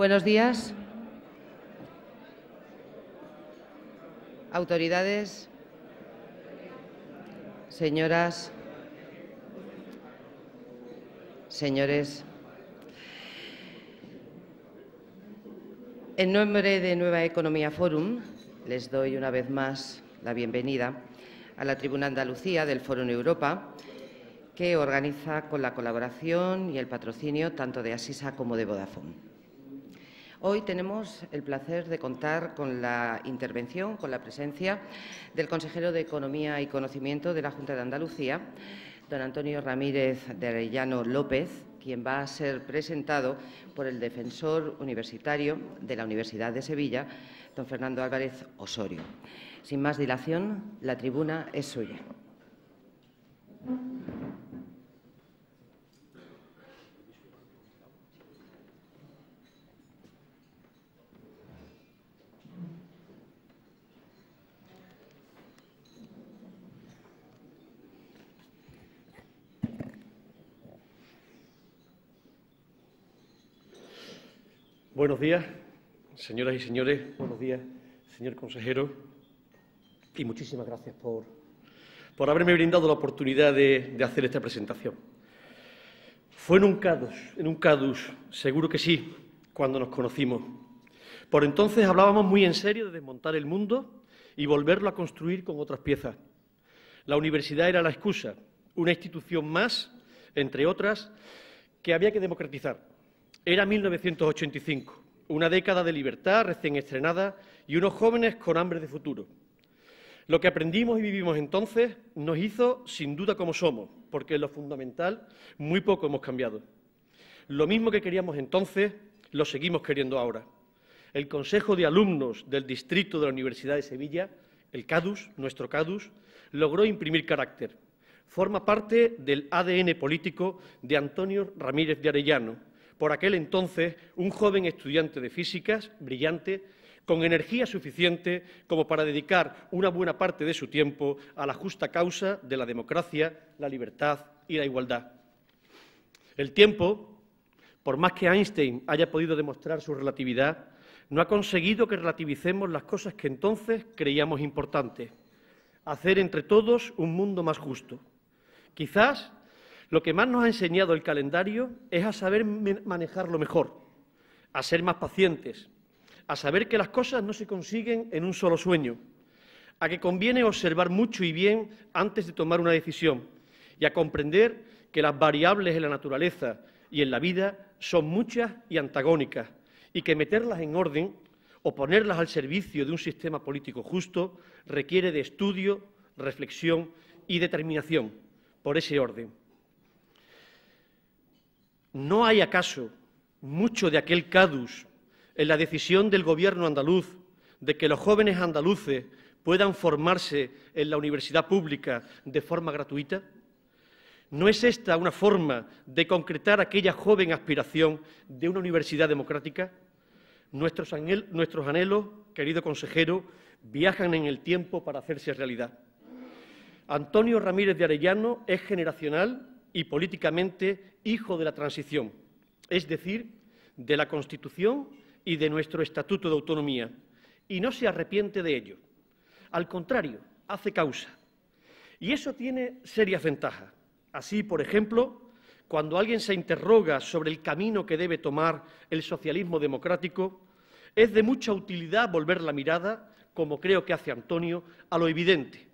Buenos días. Autoridades, señoras, señores. En nombre de Nueva Economía Forum, les doy una vez más la bienvenida a la Tribuna Andalucía del Foro Europa, que organiza con la colaboración y el patrocinio tanto de Asisa como de Vodafone. Hoy tenemos el placer de contar con la intervención, con la presencia del consejero de Economía y Conocimiento de la Junta de Andalucía, don Antonio Ramírez de Arellano López, quien va a ser presentado por el defensor universitario de la Universidad de Sevilla, don Fernando Álvarez Osorio. Sin más dilación, la tribuna es suya. Buenos días, señoras y señores. Buenos días, señor consejero. Y muchísimas gracias por haberme brindado la oportunidad de hacer esta presentación. Fue en un CADUS, seguro que sí, cuando nos conocimos. Por entonces hablábamos muy en serio de desmontar el mundo y volverlo a construir con otras piezas. La universidad era la excusa, una institución más, entre otras, que había que democratizar. Era 1985, una década de libertad recién estrenada y unos jóvenes con hambre de futuro. Lo que aprendimos y vivimos entonces nos hizo sin duda como somos, porque en lo fundamental muy poco hemos cambiado. Lo mismo que queríamos entonces, lo seguimos queriendo ahora. El Consejo de Alumnos del Distrito de la Universidad de Sevilla, el CADUS, nuestro CADUS, logró imprimir carácter. Forma parte del ADN político de Antonio Ramírez de Arellano, por aquel entonces un joven estudiante de físicas, brillante, con energía suficiente como para dedicar una buena parte de su tiempo a la justa causa de la democracia, la libertad y la igualdad. El tiempo, por más que Einstein haya podido demostrar su relatividad, no ha conseguido que relativicemos las cosas que entonces creíamos importantes. Hacer entre todos un mundo más justo. Quizás lo que más nos ha enseñado el calendario es a saber manejarlo mejor, a ser más pacientes, a saber que las cosas no se consiguen en un solo sueño, a que conviene observar mucho y bien antes de tomar una decisión y a comprender que las variables en la naturaleza y en la vida son muchas y antagónicas y que meterlas en orden o ponerlas al servicio de un sistema político justo requiere de estudio, reflexión y determinación por ese orden. ¿No hay acaso mucho de aquel CADUS en la decisión del Gobierno andaluz de que los jóvenes andaluces puedan formarse en la universidad pública de forma gratuita? ¿No es esta una forma de concretar aquella joven aspiración de una universidad democrática? Nuestros anhelos, querido consejero, viajan en el tiempo para hacerse realidad. Antonio Ramírez de Arellano es generacional y políticamente hijo de la transición, es decir, de la Constitución y de nuestro Estatuto de Autonomía, y no se arrepiente de ello. Al contrario, hace causa. Y eso tiene serias ventajas. Así, por ejemplo, cuando alguien se interroga sobre el camino que debe tomar el socialismo democrático, es de mucha utilidad volver la mirada, como creo que hace Antonio, a lo evidente,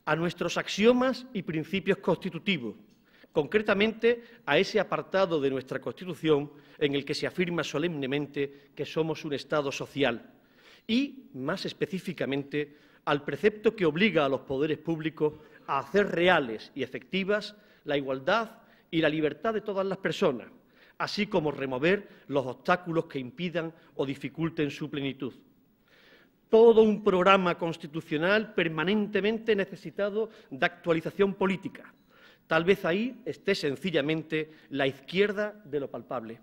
a nuestros axiomas y principios constitutivos, concretamente a ese apartado de nuestra Constitución en el que se afirma solemnemente que somos un Estado social y, más específicamente, al precepto que obliga a los poderes públicos a hacer reales y efectivas la igualdad y la libertad de todas las personas, así como remover los obstáculos que impidan o dificulten su plenitud. Todo un programa constitucional permanentemente necesitado de actualización política. Tal vez ahí esté sencillamente la izquierda de lo palpable.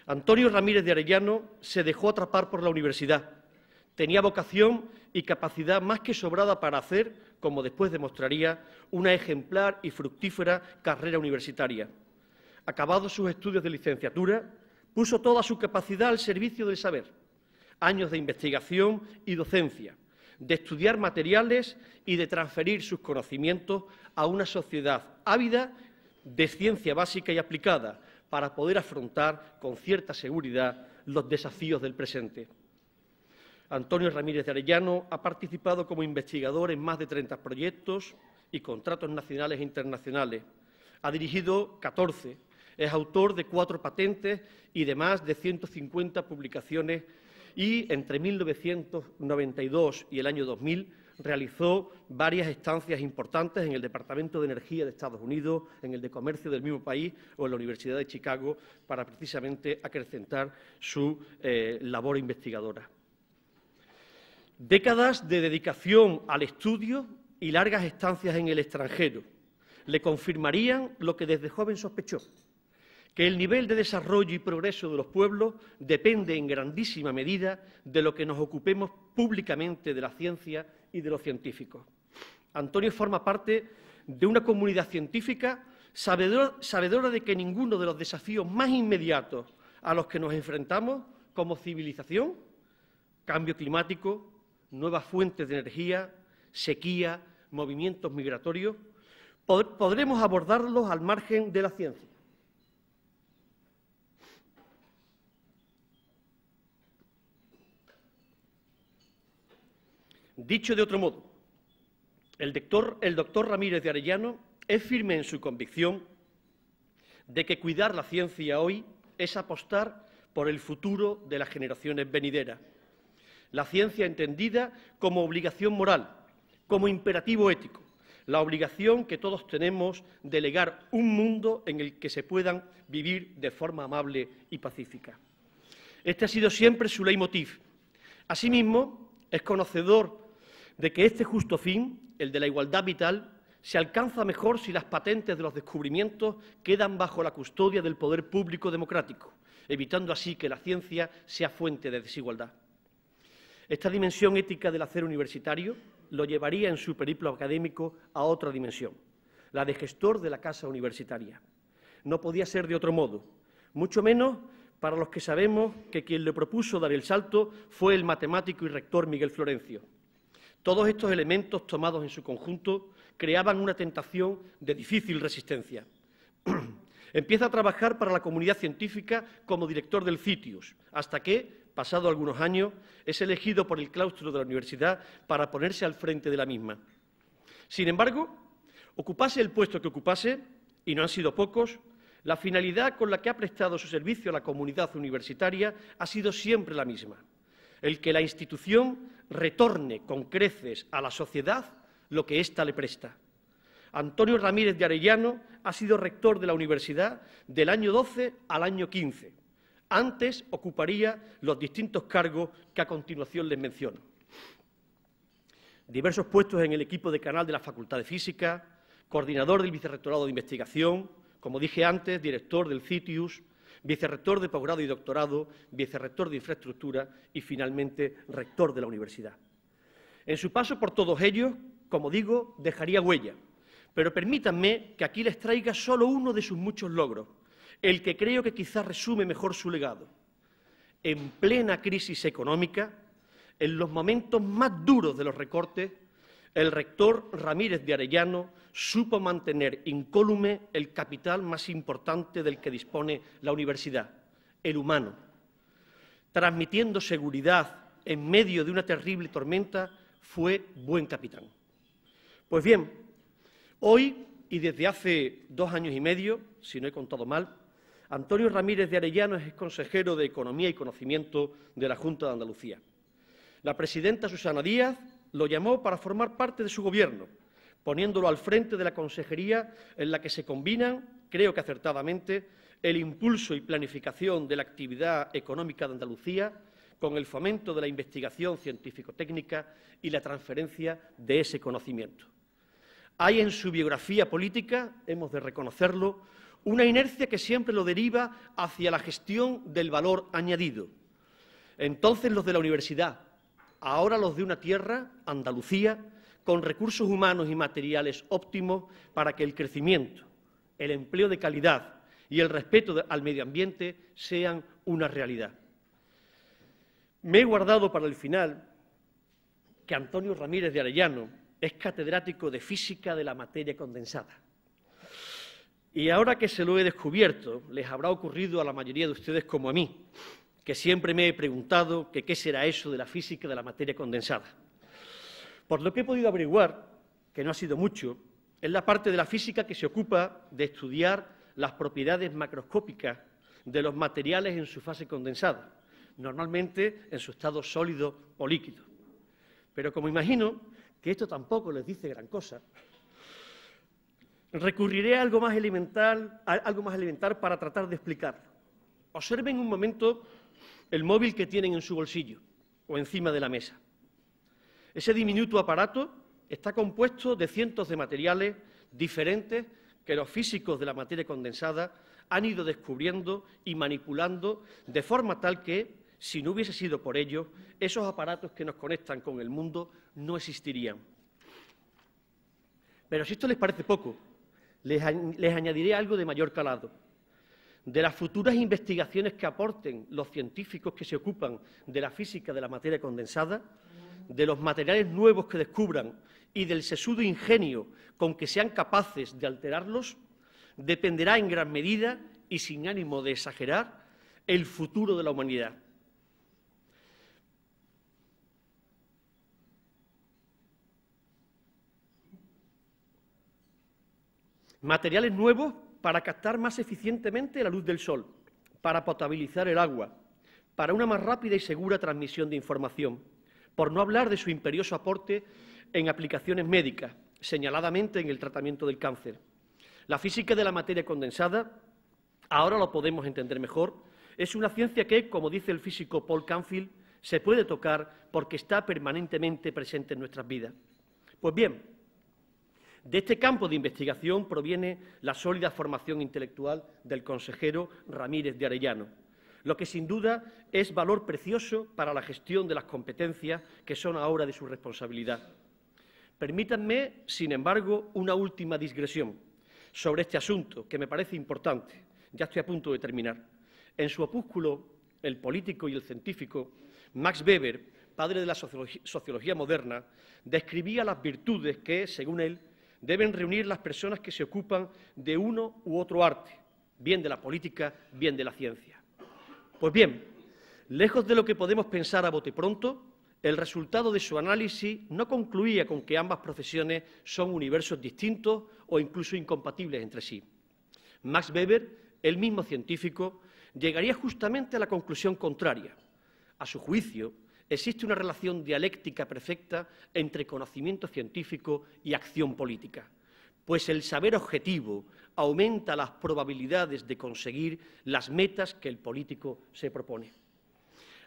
Antonio Ramírez de Arellano se dejó atrapar por la universidad. Tenía vocación y capacidad más que sobrada para hacer, como después demostraría, una ejemplar y fructífera carrera universitaria. Acabados sus estudios de licenciatura, Puso toda su capacidad al servicio del saber, años de investigación y docencia, de estudiar materiales y de transferir sus conocimientos a una sociedad ávida de ciencia básica y aplicada para poder afrontar con cierta seguridad los desafíos del presente. Antonio Ramírez de Arellano ha participado como investigador en más de 30 proyectos y contratos nacionales e internacionales. Ha dirigido 14, es autor de 4 patentes y de más de 150 publicaciones y entre 1992 y el año 2000 realizó varias estancias importantes en el Departamento de Energía de Estados Unidos, en el de Comercio del mismo país o en la Universidad de Chicago para precisamente acrecentar su labor investigadora. Décadas de dedicación al estudio y largas estancias en el extranjero le confirmarían lo que desde joven sospechó, que el nivel de desarrollo y progreso de los pueblos depende en grandísima medida de lo que nos ocupemos públicamente de la ciencia y de los científicos. Antonio forma parte de una comunidad científica sabedora de que ninguno de los desafíos más inmediatos a los que nos enfrentamos como civilización, cambio climático, nuevas fuentes de energía, sequía, movimientos migratorios, podremos abordarlos al margen de la ciencia. Dicho de otro modo, el doctor Ramírez de Arellano es firme en su convicción de que cuidar la ciencia hoy es apostar por el futuro de las generaciones venideras. La ciencia entendida como obligación moral, como imperativo ético, la obligación que todos tenemos de legar un mundo en el que se puedan vivir de forma amable y pacífica. Este ha sido siempre su leitmotiv. Asimismo, es conocedor de que este justo fin, el de la igualdad vital, se alcanza mejor si las patentes de los descubrimientos quedan bajo la custodia del poder público democrático, evitando así que la ciencia sea fuente de desigualdad. Esta dimensión ética del hacer universitario lo llevaría en su periplo académico a otra dimensión, la de gestor de la casa universitaria. No podía ser de otro modo, mucho menos para los que sabemos que quien le propuso dar el salto fue el matemático y rector Miguel Florencio. Todos estos elementos, tomados en su conjunto, creaban una tentación de difícil resistencia. Empieza a trabajar para la comunidad científica como director del CITIUS, hasta que, pasado algunos años, es elegido por el claustro de la universidad para ponerse al frente de la misma. Sin embargo, ocupase el puesto que ocupase, y no han sido pocos, la finalidad con la que ha prestado su servicio a la comunidad universitaria ha sido siempre la misma: el que la institución retorne con creces a la sociedad lo que ésta le presta. Antonio Ramírez de Arellano ha sido rector de la universidad del año 12 al año 15. Antes ocuparía los distintos cargos que a continuación les menciono. Diversos puestos en el equipo de canal de la Facultad de Física, coordinador del Vicerrectorado de Investigación, como dije antes, director del CITIUS, vicerrector de posgrado y doctorado, vicerrector de infraestructura y, finalmente, rector de la universidad. En su paso por todos ellos, como digo, dejaría huella, pero permítanme que aquí les traiga solo uno de sus muchos logros, el que creo que quizás resume mejor su legado. En plena crisis económica, en los momentos más duros de los recortes, el rector Ramírez de Arellano supo mantener incólume el capital más importante del que dispone la universidad, el humano, transmitiendo seguridad en medio de una terrible tormenta. Fue buen capitán. Pues bien, hoy y desde hace 2 años y medio, si no he contado mal, Antonio Ramírez de Arellano es consejero de Economía y Conocimiento de la Junta de Andalucía. La presidenta Susana Díaz lo llamó para formar parte de su gobierno, poniéndolo al frente de la consejería en la que se combinan, creo que acertadamente, el impulso y planificación de la actividad económica de Andalucía con el fomento de la investigación científico-técnica y la transferencia de ese conocimiento. Hay en su biografía política, hemos de reconocerlo, una inercia que siempre lo deriva hacia la gestión del valor añadido. Entonces los de la universidad, ahora los de una tierra, Andalucía, con recursos humanos y materiales óptimos para que el crecimiento, el empleo de calidad y el respeto al medio ambiente sean una realidad. Me he guardado para el final que Antonio Ramírez de Arellano es catedrático de Física de la Materia Condensada. Y ahora que se lo he descubierto, les habrá ocurrido a la mayoría de ustedes como a mí, que siempre me he preguntado que qué será eso de la física de la materia condensada. Por lo que he podido averiguar, que no ha sido mucho, es la parte de la física que se ocupa de estudiar las propiedades macroscópicas de los materiales en su fase condensada, normalmente en su estado sólido o líquido. Pero como imagino que esto tampoco les dice gran cosa, recurriré a algo más elemental para tratar de explicarlo. Observen un momento el móvil que tienen en su bolsillo o encima de la mesa. Ese diminuto aparato está compuesto de cientos de materiales diferentes que los físicos de la materia condensada han ido descubriendo y manipulando de forma tal que, si no hubiese sido por ello, esos aparatos que nos conectan con el mundo no existirían. Pero si esto les parece poco, les añadiré algo de mayor calado. De las futuras investigaciones que aporten los científicos que se ocupan de la física de la materia condensada, de los materiales nuevos que descubran y del sesudo ingenio con que sean capaces de alterarlos, dependerá en gran medida, y sin ánimo de exagerar, el futuro de la humanidad. Materiales nuevos para captar más eficientemente la luz del sol, para potabilizar el agua, para una más rápida y segura transmisión de información, por no hablar de su imperioso aporte en aplicaciones médicas, señaladamente en el tratamiento del cáncer. La física de la materia condensada, ahora lo podemos entender mejor, es una ciencia que, como dice el físico Paul Canfield, se puede tocar porque está permanentemente presente en nuestras vidas. Pues bien, de este campo de investigación proviene la sólida formación intelectual del consejero Ramírez de Arellano, lo que sin duda es valor precioso para la gestión de las competencias que son ahora de su responsabilidad. Permítanme, sin embargo, una última digresión sobre este asunto, que me parece importante. Ya estoy a punto de terminar. En su opúsculo El político y el científico, Max Weber, padre de la sociología moderna, describía las virtudes que, según él, deben reunir las personas que se ocupan de uno u otro arte, bien de la política, bien de la ciencia. Pues bien, lejos de lo que podemos pensar a bote pronto, el resultado de su análisis no concluía con que ambas profesiones son universos distintos o incluso incompatibles entre sí. Max Weber, el mismo científico, llegaría justamente a la conclusión contraria. A su juicio, existe una relación dialéctica perfecta entre conocimiento científico y acción política, pues el saber objetivo aumenta las probabilidades de conseguir las metas que el político se propone.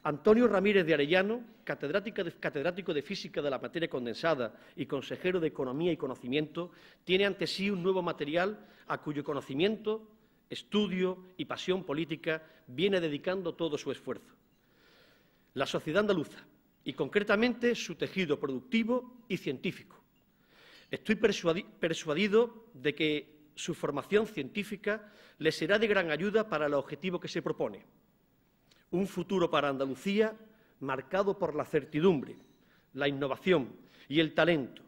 Antonio Ramírez de Arellano, catedrático de Física de la Materia Condensada y consejero de Economía y Conocimiento, tiene ante sí un nuevo material a cuyo conocimiento, estudio y pasión política viene dedicando todo su esfuerzo. La sociedad andaluza y, concretamente, su tejido productivo y científico. Estoy persuadido de que su formación científica le será de gran ayuda para el objetivo que se propone. Un futuro para Andalucía marcado por la certidumbre, la innovación y el talento,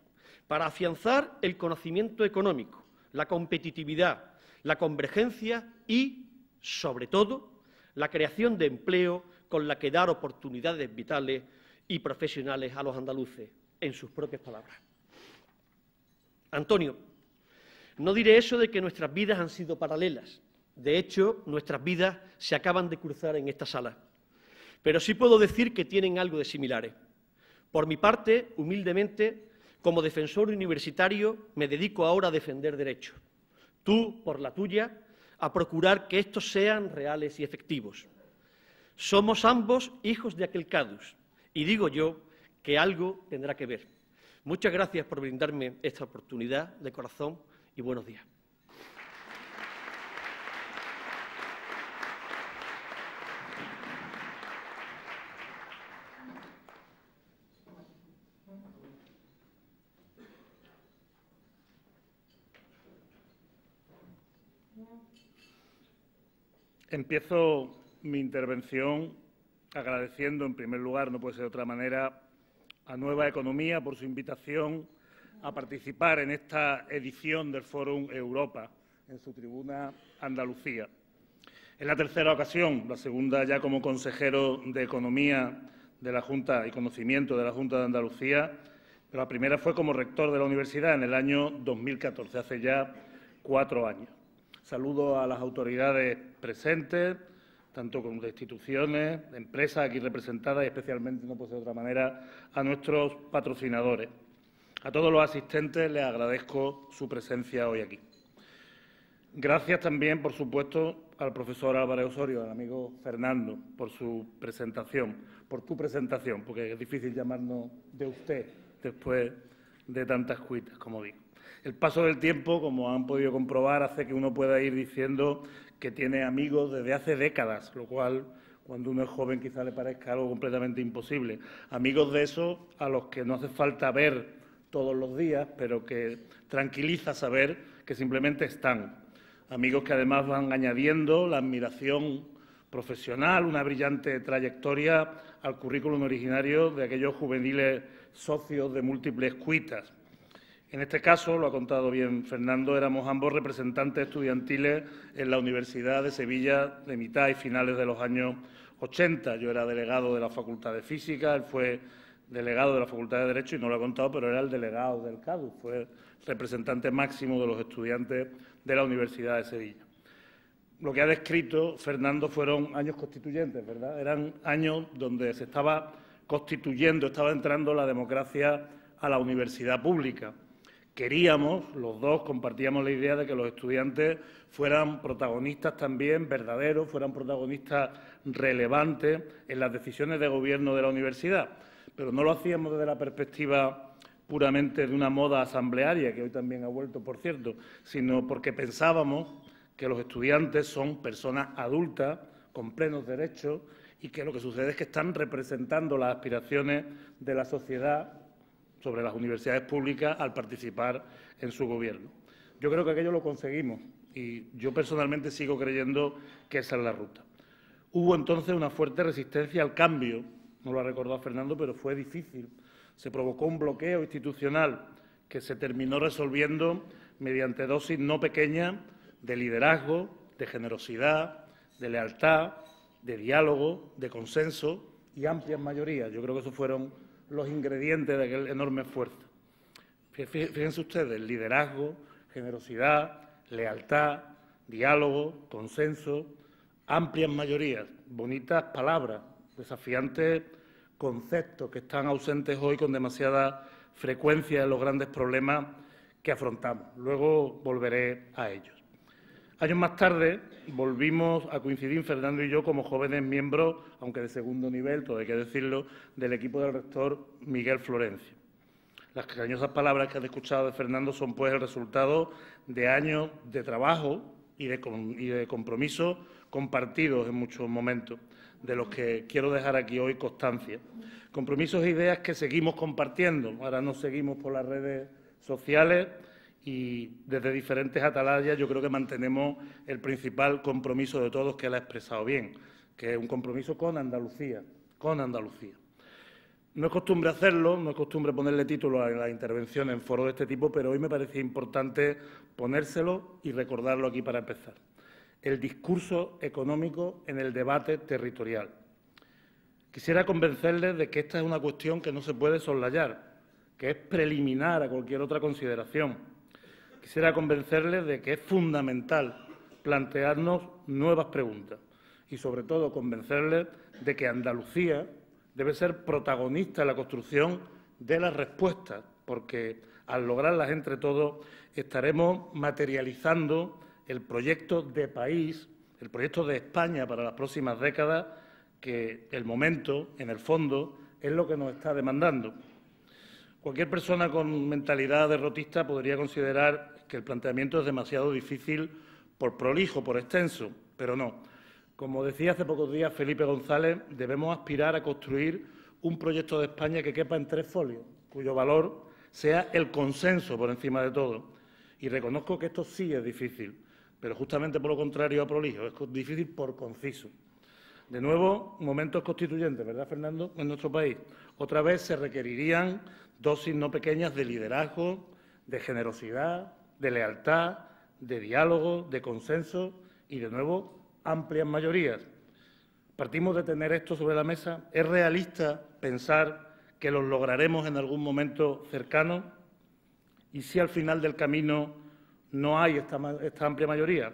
para afianzar el conocimiento económico, la competitividad, la convergencia y, sobre todo, la creación de empleo con la que dar oportunidades vitales y profesionales a los andaluces, en sus propias palabras. Antonio, no diré eso de que nuestras vidas han sido paralelas. De hecho, nuestras vidas se acaban de cruzar en esta sala. Pero sí puedo decir que tienen algo de similares. Por mi parte, humildemente, como defensor universitario, me dedico ahora a defender derechos. Tú, por la tuya, a procurar que estos sean reales y efectivos. Somos ambos hijos de aquel Cadus, y digo yo que algo tendrá que ver. Muchas gracias por brindarme esta oportunidad de corazón y buenos días. Empiezo mi intervención agradeciendo, en primer lugar, no puede ser de otra manera, a Nueva Economía por su invitación a participar en esta edición del Fórum Europa, en su tribuna Andalucía. Es la tercera ocasión, la segunda ya como consejero de Economía de la Junta y Conocimiento de la Junta de Andalucía, pero la primera fue como rector de la universidad en el año 2014, hace ya 4 años. Saludo a las autoridades presentes, tanto como de instituciones, de empresas aquí representadas y especialmente, no puede ser de otra manera, a nuestros patrocinadores. A todos los asistentes les agradezco su presencia hoy aquí. Gracias también, por supuesto, al profesor Álvarez Osorio, al amigo Fernando, por su presentación, por tu presentación, porque es difícil llamarnos de usted después de tantas cuitas, como digo. El paso del tiempo, como han podido comprobar, hace que uno pueda ir diciendo que tiene amigos desde hace décadas, lo cual, cuando uno es joven, quizá le parezca algo completamente imposible. Amigos de esos a los que no hace falta ver todos los días, pero que tranquiliza saber que simplemente están. Amigos que además van añadiendo la admiración profesional, una brillante trayectoria al currículum originario de aquellos juveniles socios de múltiples cuitas. En este caso, lo ha contado bien Fernando, éramos ambos representantes estudiantiles en la Universidad de Sevilla de mitad y finales de los años 80. Yo era delegado de la Facultad de Física, él fue delegado de la Facultad de Derecho y no lo ha contado, pero era el delegado del CADU, fue representante máximo de los estudiantes de la Universidad de Sevilla. Lo que ha descrito Fernando fueron años constituyentes, ¿verdad? Eran años donde se estaba constituyendo, estaba entrando la democracia a la universidad pública. Queríamos, los dos compartíamos la idea de que los estudiantes fueran protagonistas también verdaderos, fueran protagonistas relevantes en las decisiones de gobierno de la universidad, pero no lo hacíamos desde la perspectiva puramente de una moda asamblearia, que hoy también ha vuelto, por cierto, sino porque pensábamos que los estudiantes son personas adultas, con plenos derechos, y que lo que sucede es que están representando las aspiraciones de la sociedad sobre las universidades públicas al participar en su gobierno. Yo creo que aquello lo conseguimos y yo personalmente sigo creyendo que esa es la ruta. Hubo entonces una fuerte resistencia al cambio, no lo ha recordado Fernando, pero fue difícil. Se provocó un bloqueo institucional que se terminó resolviendo mediante dosis no pequeñas de liderazgo, de generosidad, de lealtad, de diálogo, de consenso y amplias mayorías. Yo creo que esos fueron los ingredientes de aquel enorme esfuerzo. Fíjense ustedes, liderazgo, generosidad, lealtad, diálogo, consenso, amplias mayorías, bonitas palabras, desafiantes conceptos que están ausentes hoy con demasiada frecuencia en los grandes problemas que afrontamos. Luego volveré a ellos. Años más tarde volvimos a coincidir Fernando y yo como jóvenes miembros, aunque de segundo nivel, todo hay que decirlo, del equipo del rector Miguel Florencio. Las cariñosas palabras que han escuchado de Fernando son pues el resultado de años de trabajo y de compromisos compartidos en muchos momentos, de los que quiero dejar aquí hoy constancia. Compromisos e ideas que seguimos compartiendo. Ahora nos seguimos por las redes sociales y desde diferentes atalayas yo creo que mantenemos el principal compromiso de todos, que él ha expresado bien, que es un compromiso con Andalucía, con Andalucía. No es costumbre hacerlo, no es costumbre ponerle título a la intervención en foros de este tipo, pero hoy me parecía importante ponérselo y recordarlo aquí para empezar. El discurso económico en el debate territorial. Quisiera convencerles de que esta es una cuestión que no se puede soslayar, que es preliminar a cualquier otra consideración. Quisiera convencerles de que es fundamental plantearnos nuevas preguntas y, sobre todo, convencerles de que Andalucía debe ser protagonista en la construcción de las respuestas, porque al lograrlas entre todos estaremos materializando el proyecto de país, el proyecto de España para las próximas décadas, que el momento, en el fondo, es lo que nos está demandando. Cualquier persona con mentalidad derrotista podría considerar que el planteamiento es demasiado difícil por prolijo, por extenso, pero no. Como decía hace pocos días Felipe González, debemos aspirar a construir un proyecto de España que quepa en 3 folios, cuyo valor sea el consenso por encima de todo. Y reconozco que esto sí es difícil, pero justamente por lo contrario a prolijo, es difícil por conciso. De nuevo, momentos constituyentes, ¿verdad, Fernando?, en nuestro país. Otra vez se requerirían dosis no pequeñas de liderazgo, de generosidad, de lealtad, de diálogo, de consenso y, de nuevo, amplias mayorías. Partimos de tener esto sobre la mesa. ¿Es realista pensar que los lograremos en algún momento cercano? ¿Y si al final del camino no hay esta amplia mayoría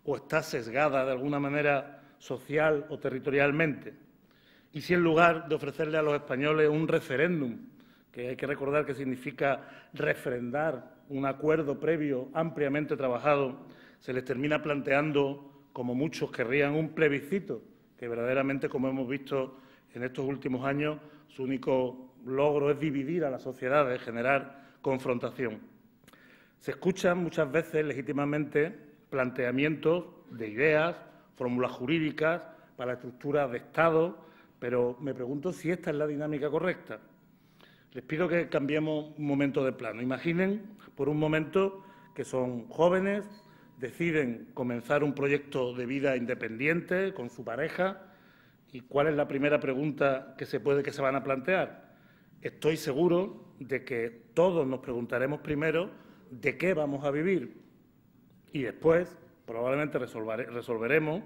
o está sesgada de alguna manera social o territorialmente? ¿Y si en lugar de ofrecerle a los españoles un referéndum, que hay que recordar que significa refrendar un acuerdo previo ampliamente trabajado, se les termina planteando, como muchos querrían, un plebiscito, que verdaderamente, como hemos visto en estos últimos años, su único logro es dividir a la sociedad, es generar confrontación? Se escuchan muchas veces legítimamente planteamientos de ideas, fórmulas jurídicas para la estructura de Estado, pero me pregunto si esta es la dinámica correcta. Les pido que cambiemos un momento de plano. Imaginen por un momento que son jóvenes, deciden comenzar un proyecto de vida independiente con su pareja. ¿Y cuál es la primera pregunta que se van a plantear? Estoy seguro de que todos nos preguntaremos primero de qué vamos a vivir y después probablemente resolveremos,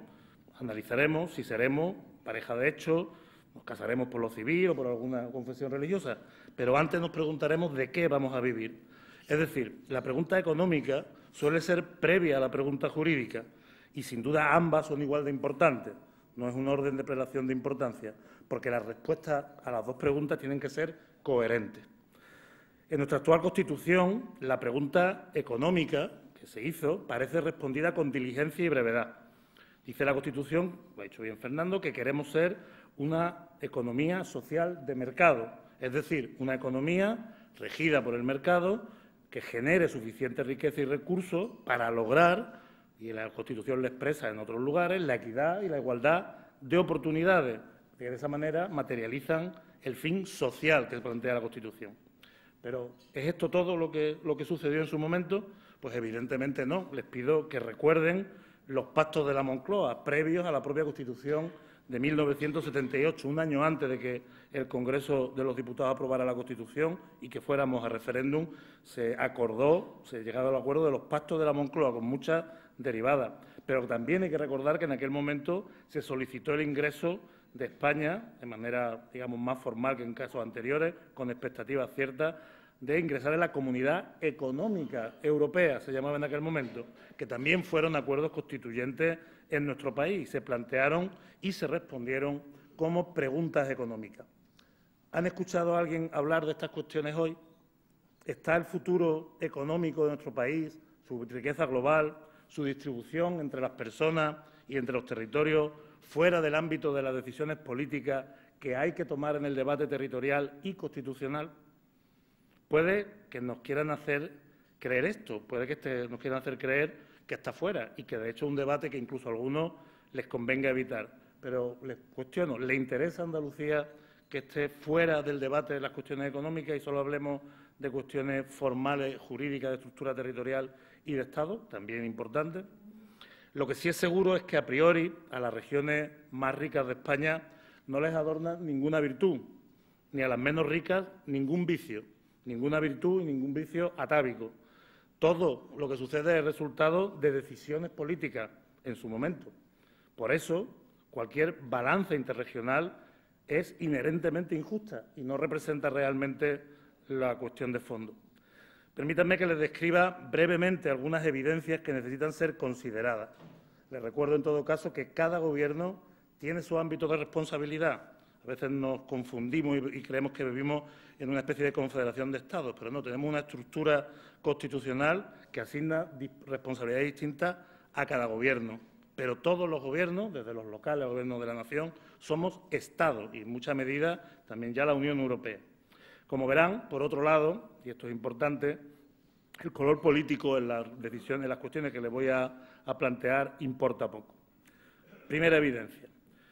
analizaremos si seremos pareja de hecho, nos casaremos por lo civil o por alguna confesión religiosa, pero antes nos preguntaremos de qué vamos a vivir. Es decir, la pregunta económica suele ser previa a la pregunta jurídica y, sin duda, ambas son igual de importantes. No es un orden de prelación de importancia, porque las respuestas a las dos preguntas tienen que ser coherentes. En nuestra actual Constitución, la pregunta económica que se hizo parece respondida con diligencia y brevedad. Dice la Constitución, lo ha dicho bien Fernando, que queremos ser una economía social de mercado, es decir, una economía regida por el mercado que genere suficiente riqueza y recursos para lograr, y la Constitución lo expresa en otros lugares, la equidad y la igualdad de oportunidades, que de esa manera materializan el fin social que plantea la Constitución. Pero, ¿es esto todo lo que sucedió en su momento? Pues evidentemente no. Les pido que recuerden los pactos de la Moncloa, previos a la propia Constitución de 1978, un año antes de que el Congreso de los Diputados aprobara la Constitución y que fuéramos a referéndum, se llegaba al acuerdo de los pactos de la Moncloa, con muchas derivadas. Pero también hay que recordar que en aquel momento se solicitó el ingreso de España, de manera, digamos, más formal que en casos anteriores, con expectativas ciertas, de ingresar en la Comunidad Económica Europea, se llamaba en aquel momento, que también fueron acuerdos constituyentes en nuestro país. Se plantearon y se respondieron como preguntas económicas. ¿Han escuchado a alguien hablar de estas cuestiones hoy? ¿Está el futuro económico de nuestro país, su riqueza global, su distribución entre las personas y entre los territorios, fuera del ámbito de las decisiones políticas que hay que tomar en el debate territorial y constitucional? Puede que nos quieran hacer creer esto, puede que nos quieran hacer creer que está fuera y que, de hecho, es un debate que incluso a algunos les convenga evitar. Pero les cuestiono, ¿le interesa a Andalucía que esté fuera del debate de las cuestiones económicas y solo hablemos de cuestiones formales, jurídicas, de estructura territorial y de Estado? También importante. Lo que sí es seguro es que, a priori, a las regiones más ricas de España no les adorna ninguna virtud, ni a las menos ricas ningún vicio, ninguna virtud y ningún vicio atávico. Todo lo que sucede es el resultado de decisiones políticas en su momento. Por eso, cualquier balanza interregional es inherentemente injusta y no representa realmente la cuestión de fondo. Permítanme que les describa brevemente algunas evidencias que necesitan ser consideradas. Les recuerdo, en todo caso, que cada Gobierno tiene su ámbito de responsabilidad. A veces nos confundimos y creemos que vivimos en una especie de confederación de Estados, pero no, tenemos una estructura constitucional que asigna responsabilidades distintas a cada Gobierno. Pero todos los Gobiernos, desde los locales al Gobierno de la Nación, somos Estados y, en mucha medida, también ya la Unión Europea. Como verán, por otro lado, y esto es importante, el color político en las decisiones, en las cuestiones que les voy a plantear, importa poco. Primera evidencia.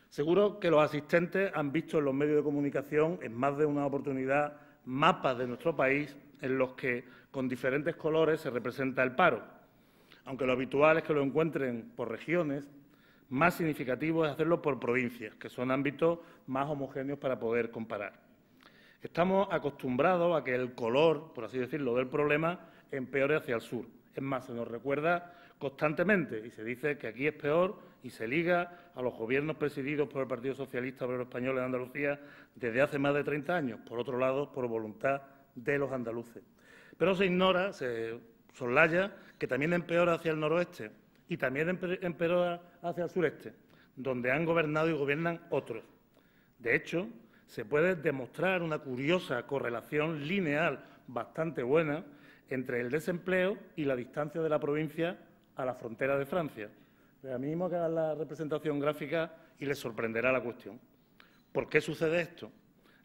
Seguro que los asistentes han visto en los medios de comunicación, en más de una oportunidad, mapas de nuestro país en los que, con diferentes colores, se representa el paro. aunque lo habitual es que lo encuentren por regiones, más significativo es hacerlo por provincias, que son ámbitos más homogéneos para poder comparar. Estamos acostumbrados a que el color, por así decirlo, del problema empeore hacia el sur. Es más, se nos recuerda constantemente y se dice que aquí es peor y se liga a los gobiernos presididos por el Partido Socialista Obrero Español en Andalucía desde hace más de 30 años, por otro lado, por voluntad de los andaluces. Pero se ignora, se soslaya, que también empeora hacia el noroeste y también empeora hacia el sureste, donde han gobernado y gobiernan otros. De hecho, se puede demostrar una curiosa correlación lineal bastante buena entre el desempleo y la distancia de la provincia a la frontera de Francia. A mí mismo que hagan la representación gráfica y les sorprenderá la cuestión. ¿Por qué sucede esto?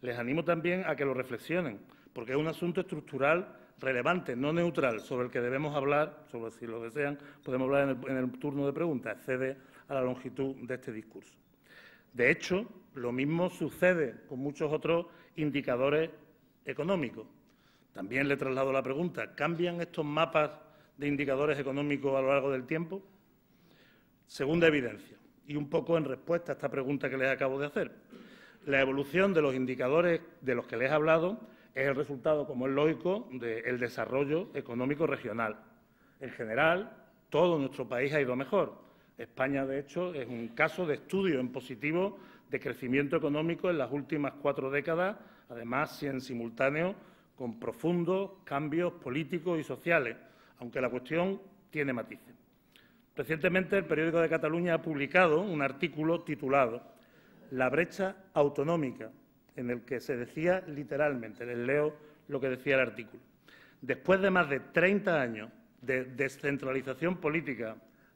Les animo también a que lo reflexionen, porque es un asunto estructural relevante, no neutral, sobre el que debemos hablar, sobre si lo desean, podemos hablar en el turno de preguntas, excede a la longitud de este discurso. De hecho, lo mismo sucede con muchos otros indicadores económicos. También le traslado la pregunta, ¿cambian estos mapas de indicadores económicos a lo largo del tiempo? Segunda evidencia, y un poco en respuesta a esta pregunta que les acabo de hacer. La evolución de los indicadores de los que les he hablado es el resultado, como es lógico, del desarrollo económico regional. En general, todo nuestro país ha ido mejor. España, de hecho, es un caso de estudio en positivo de crecimiento económico en las últimas 4 décadas, además en simultáneo con profundos cambios políticos y sociales, aunque la cuestión tiene matices. Recientemente, el Periódico de Cataluña ha publicado un artículo titulado «La brecha autonómica», en el que se decía literalmente, les leo lo que decía el artículo, después de más de 30 años de descentralización política,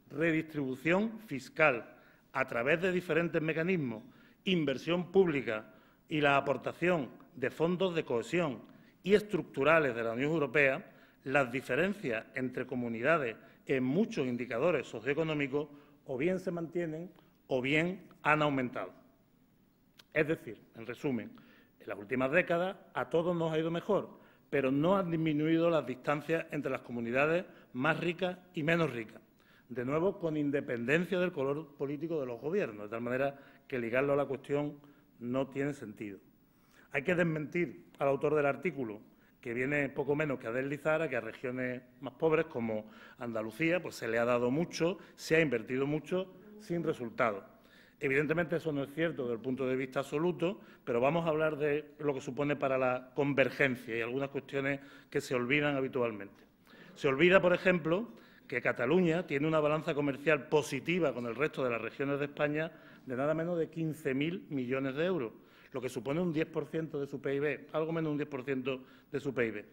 redistribución fiscal a través de diferentes mecanismos, inversión pública y la aportación de fondos de cohesión y estructurales de la Unión Europea, las diferencias entre comunidades en muchos indicadores socioeconómicos o bien se mantienen o bien han aumentado. Es decir, en resumen, en las últimas décadas a todos nos ha ido mejor, pero no han disminuido las distancias entre las comunidades más ricas y menos ricas. De nuevo, con independencia del color político de los gobiernos, de tal manera que ligarlo a la cuestión no tiene sentido. Hay que desmentir al autor del artículo, que viene poco menos que a deslizar a que a regiones más pobres como Andalucía pues se le ha dado mucho, se ha invertido mucho sin resultado. Evidentemente eso no es cierto desde el punto de vista absoluto, pero vamos a hablar de lo que supone para la convergencia y algunas cuestiones que se olvidan habitualmente. Se olvida, por ejemplo, que Cataluña tiene una balanza comercial positiva con el resto de las regiones de España de nada menos de 15.000 millones de euros, lo que supone un 10% de su PIB, algo menos de un 10% de su PIB.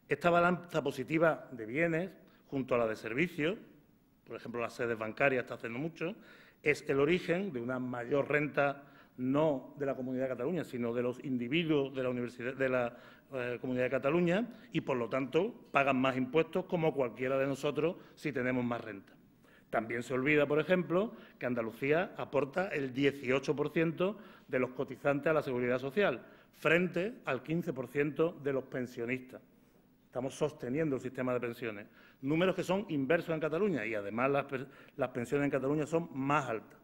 Esta balanza positiva de bienes, junto a la de servicios, por ejemplo, las sedes bancarias está haciendo mucho, es el origen de una mayor renta no de la Comunidad de Cataluña, sino de los individuos de la Comunidad de Cataluña y, por lo tanto, pagan más impuestos como cualquiera de nosotros si tenemos más renta. También se olvida, por ejemplo, que Andalucía aporta el 18% de los cotizantes a la Seguridad Social, frente al 15% de los pensionistas. Estamos sosteniendo el sistema de pensiones. Números que son inversos en Cataluña y, además, las pensiones en Cataluña son más altas.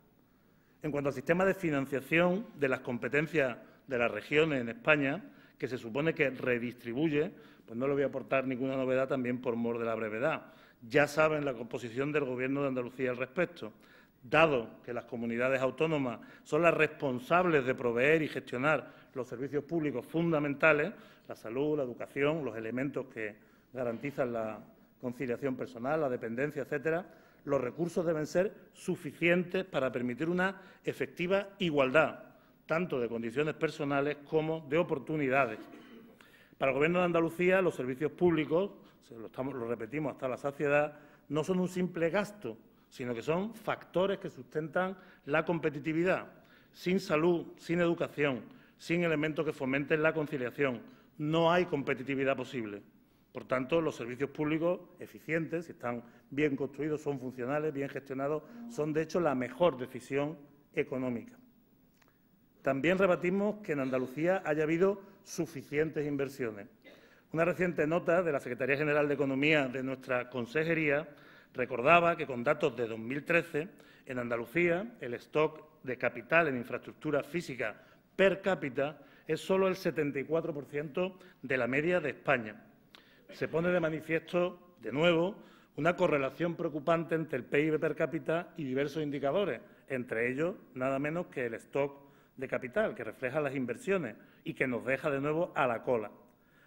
En cuanto al sistema de financiación de las competencias de las regiones en España, que se supone que redistribuye, pues no le voy a aportar ninguna novedad también por mor de la brevedad. Ya saben la composición del Gobierno de Andalucía al respecto. Dado que las comunidades autónomas son las responsables de proveer y gestionar los servicios públicos fundamentales, la salud, la educación, los elementos que garantizan la conciliación personal, la dependencia, etcétera, los recursos deben ser suficientes para permitir una efectiva igualdad, tanto de condiciones personales como de oportunidades. Para el Gobierno de Andalucía, los servicios públicos, lo repetimos hasta la saciedad, no son un simple gasto, sino que son factores que sustentan la competitividad. Sin salud, sin educación, sin elementos que fomenten la conciliación, no hay competitividad posible. Por tanto, los servicios públicos eficientes, si están bien construidos, son funcionales, bien gestionados, son, de hecho, la mejor decisión económica. También rebatimos que en Andalucía haya habido suficientes inversiones. Una reciente nota de la Secretaría General de Economía de nuestra consejería Recordaba que con datos de 2013, en Andalucía, el stock de capital en infraestructura física per cápita es solo el 74% de la media de España. Se pone de manifiesto, de nuevo, una correlación preocupante entre el PIB per cápita y diversos indicadores, entre ellos nada menos que el stock de capital, que refleja las inversiones y que nos deja de nuevo a la cola.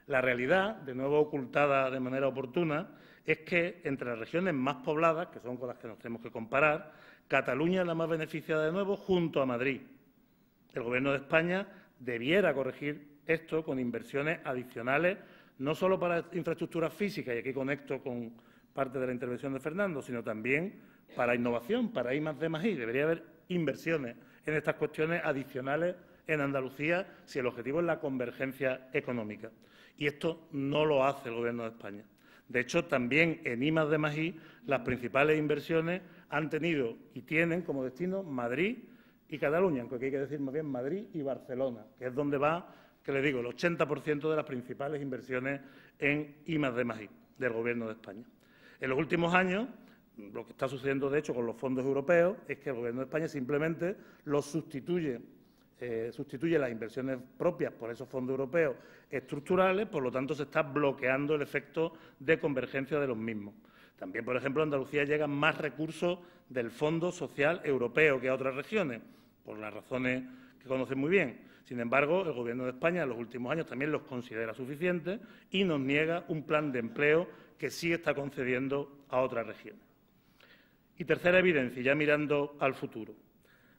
La realidad, de nuevo ocultada de manera oportuna, es que entre las regiones más pobladas, que son con las que nos tenemos que comparar, Cataluña es la más beneficiada de nuevo junto a Madrid. El Gobierno de España debiera corregir esto con inversiones adicionales, no solo para infraestructuras físicas, y aquí conecto con parte de la intervención de Fernando, sino también para innovación, para I+D+I. Debería haber inversiones en estas cuestiones adicionales en Andalucía si el objetivo es la convergencia económica. Y esto no lo hace el Gobierno de España. De hecho, también en I+D+I las principales inversiones han tenido y tienen como destino Madrid y Cataluña, aunque aquí hay que decir más bien Madrid y Barcelona, que es donde va, que le digo, el 80% de las principales inversiones en I+D+I del Gobierno de España. En los últimos años, lo que está sucediendo, de hecho, con los fondos europeos es que el Gobierno de España simplemente los sustituye las inversiones propias por esos fondos europeos estructurales, por lo tanto, se está bloqueando el efecto de convergencia de los mismos. También, por ejemplo, a Andalucía llegan más recursos del Fondo Social Europeo que a otras regiones, por las razones que conocen muy bien. Sin embargo, el Gobierno de España en los últimos años también los considera suficientes y nos niega un plan de empleo que sí está concediendo a otras regiones. Y tercera evidencia, ya mirando al futuro.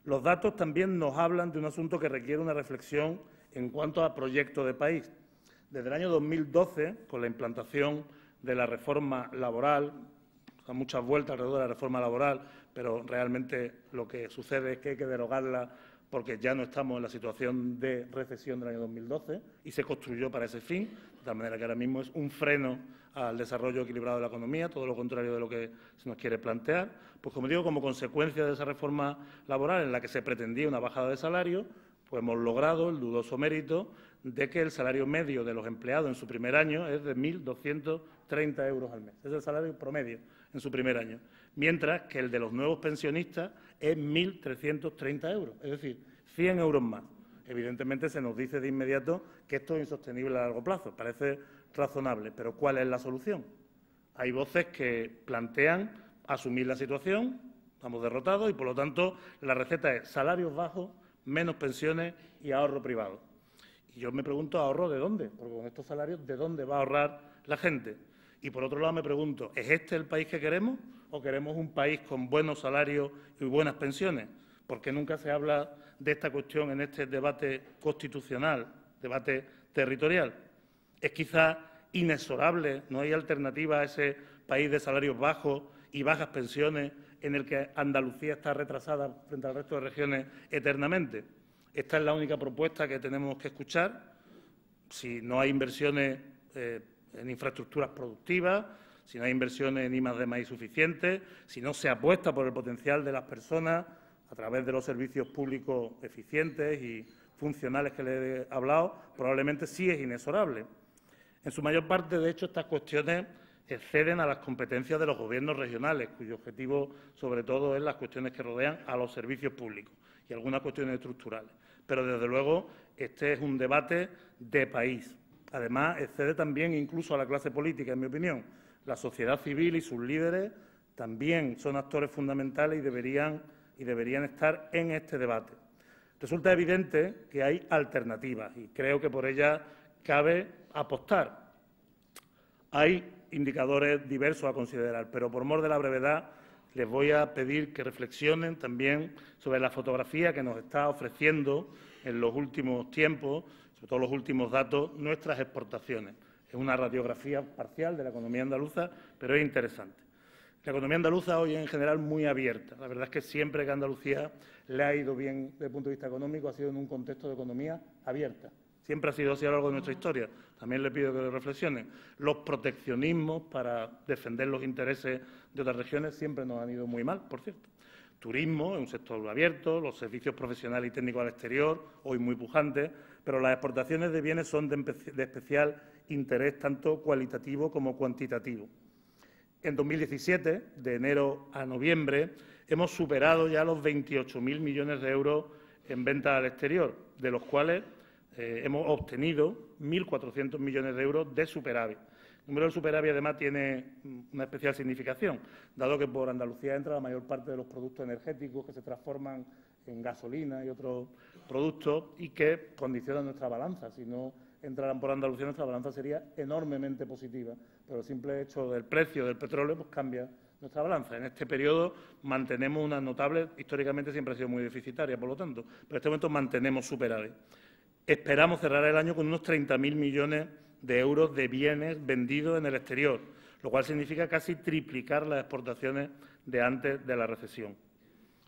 Los datos también nos hablan de un asunto que requiere una reflexión en cuanto a proyecto de país. Desde el año 2012, con la implantación de la reforma laboral, da muchas vueltas alrededor de la reforma laboral, pero realmente lo que sucede es que hay que derogarla porque ya no estamos en la situación de recesión del año 2012 y se construyó para ese fin, de tal manera que ahora mismo es un freno al desarrollo equilibrado de la economía, todo lo contrario de lo que se nos quiere plantear. Pues, como digo, como consecuencia de esa reforma laboral en la que se pretendía una bajada de salario, pues hemos logrado el dudoso mérito de que el salario medio de los empleados en su primer año es de 1.230 euros al mes. Es el salario promedio en su primer año, mientras que el de los nuevos pensionistas es 1.330 euros, es decir, 100 euros más. Evidentemente, se nos dice de inmediato que esto es insostenible a largo plazo. Parece razonable, pero ¿cuál es la solución? Hay voces que plantean asumir la situación, estamos derrotados y, por lo tanto, la receta es salarios bajos, menos pensiones y ahorro privado. Y yo me pregunto, ¿ahorro de dónde? Porque con estos salarios, ¿de dónde va a ahorrar la gente? Y, por otro lado, me pregunto, ¿es este el país que queremos o queremos un país con buenos salarios y buenas pensiones? Porque nunca se habla de esta cuestión en este debate constitucional, debate territorial. Es quizá inexorable, no hay alternativa a ese país de salarios bajos y bajas pensiones en el que Andalucía está retrasada frente al resto de regiones eternamente. Esta es la única propuesta que tenemos que escuchar. Si no hay inversiones en infraestructuras productivas, si no hay inversiones en I+D+I suficientes, si no se apuesta por el potencial de las personas a través de los servicios públicos eficientes y funcionales que le he hablado, probablemente sí es inexorable. En su mayor parte, de hecho, estas cuestiones exceden a las competencias de los gobiernos regionales, cuyo objetivo, sobre todo, es las cuestiones que rodean a los servicios públicos y algunas cuestiones estructurales. Pero, desde luego, este es un debate de país. Además, excede también incluso a la clase política, en mi opinión. La sociedad civil y sus líderes también son actores fundamentales y deberían estar en este debate. Resulta evidente que hay alternativas y creo que por ellas cabe apostar. Hay indicadores diversos a considerar, pero por mor de la brevedad les voy a pedir que reflexionen también sobre la fotografía que nos está ofreciendo en los últimos tiempos, sobre todo los últimos datos, nuestras exportaciones. Es una radiografía parcial de la economía andaluza, pero es interesante. La economía andaluza hoy es en general muy abierta. La verdad es que siempre que a Andalucía le ha ido bien desde el punto de vista económico ha sido en un contexto de economía abierta. Siempre ha sido así a lo largo de nuestra historia. También le pido que lo reflexionen. Los proteccionismos para defender los intereses de otras regiones siempre nos han ido muy mal, por cierto. Turismo, es un sector abierto, los servicios profesionales y técnicos al exterior, hoy muy pujantes, pero las exportaciones de bienes son de especial interés tanto cualitativo como cuantitativo. En 2017, de enero a noviembre, hemos superado ya los 28.000 millones de euros en ventas al exterior, de los cuales hemos obtenido 1.400 millones de euros de superávit. El número del superávit, además, tiene una especial significación, dado que por Andalucía entra la mayor parte de los productos energéticos que se transforman en gasolina y otros productos y que condicionan nuestra balanza. Si no entraran por Andalucía, nuestra balanza sería enormemente positiva, pero el simple hecho del precio del petróleo pues cambia nuestra balanza. En este periodo mantenemos una notable, históricamente siempre ha sido muy deficitaria, por lo tanto, pero en este momento mantenemos superávit. Esperamos cerrar el año con unos 30.000 millones de euros de bienes vendidos en el exterior, lo cual significa casi triplicar las exportaciones de antes de la recesión.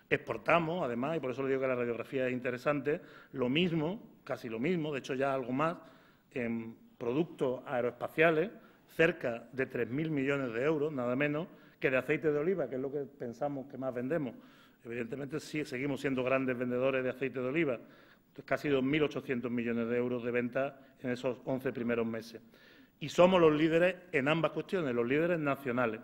Exportamos, además, y por eso le digo que la radiografía es interesante, lo mismo, casi lo mismo, de hecho ya algo más, en productos aeroespaciales, cerca de 3.000 millones de euros, nada menos, que de aceite de oliva, que es lo que pensamos que más vendemos. Evidentemente, sí, seguimos siendo grandes vendedores de aceite de oliva, casi 2.800 millones de euros de venta en esos 11 primeros meses. Y somos los líderes en ambas cuestiones, los líderes nacionales.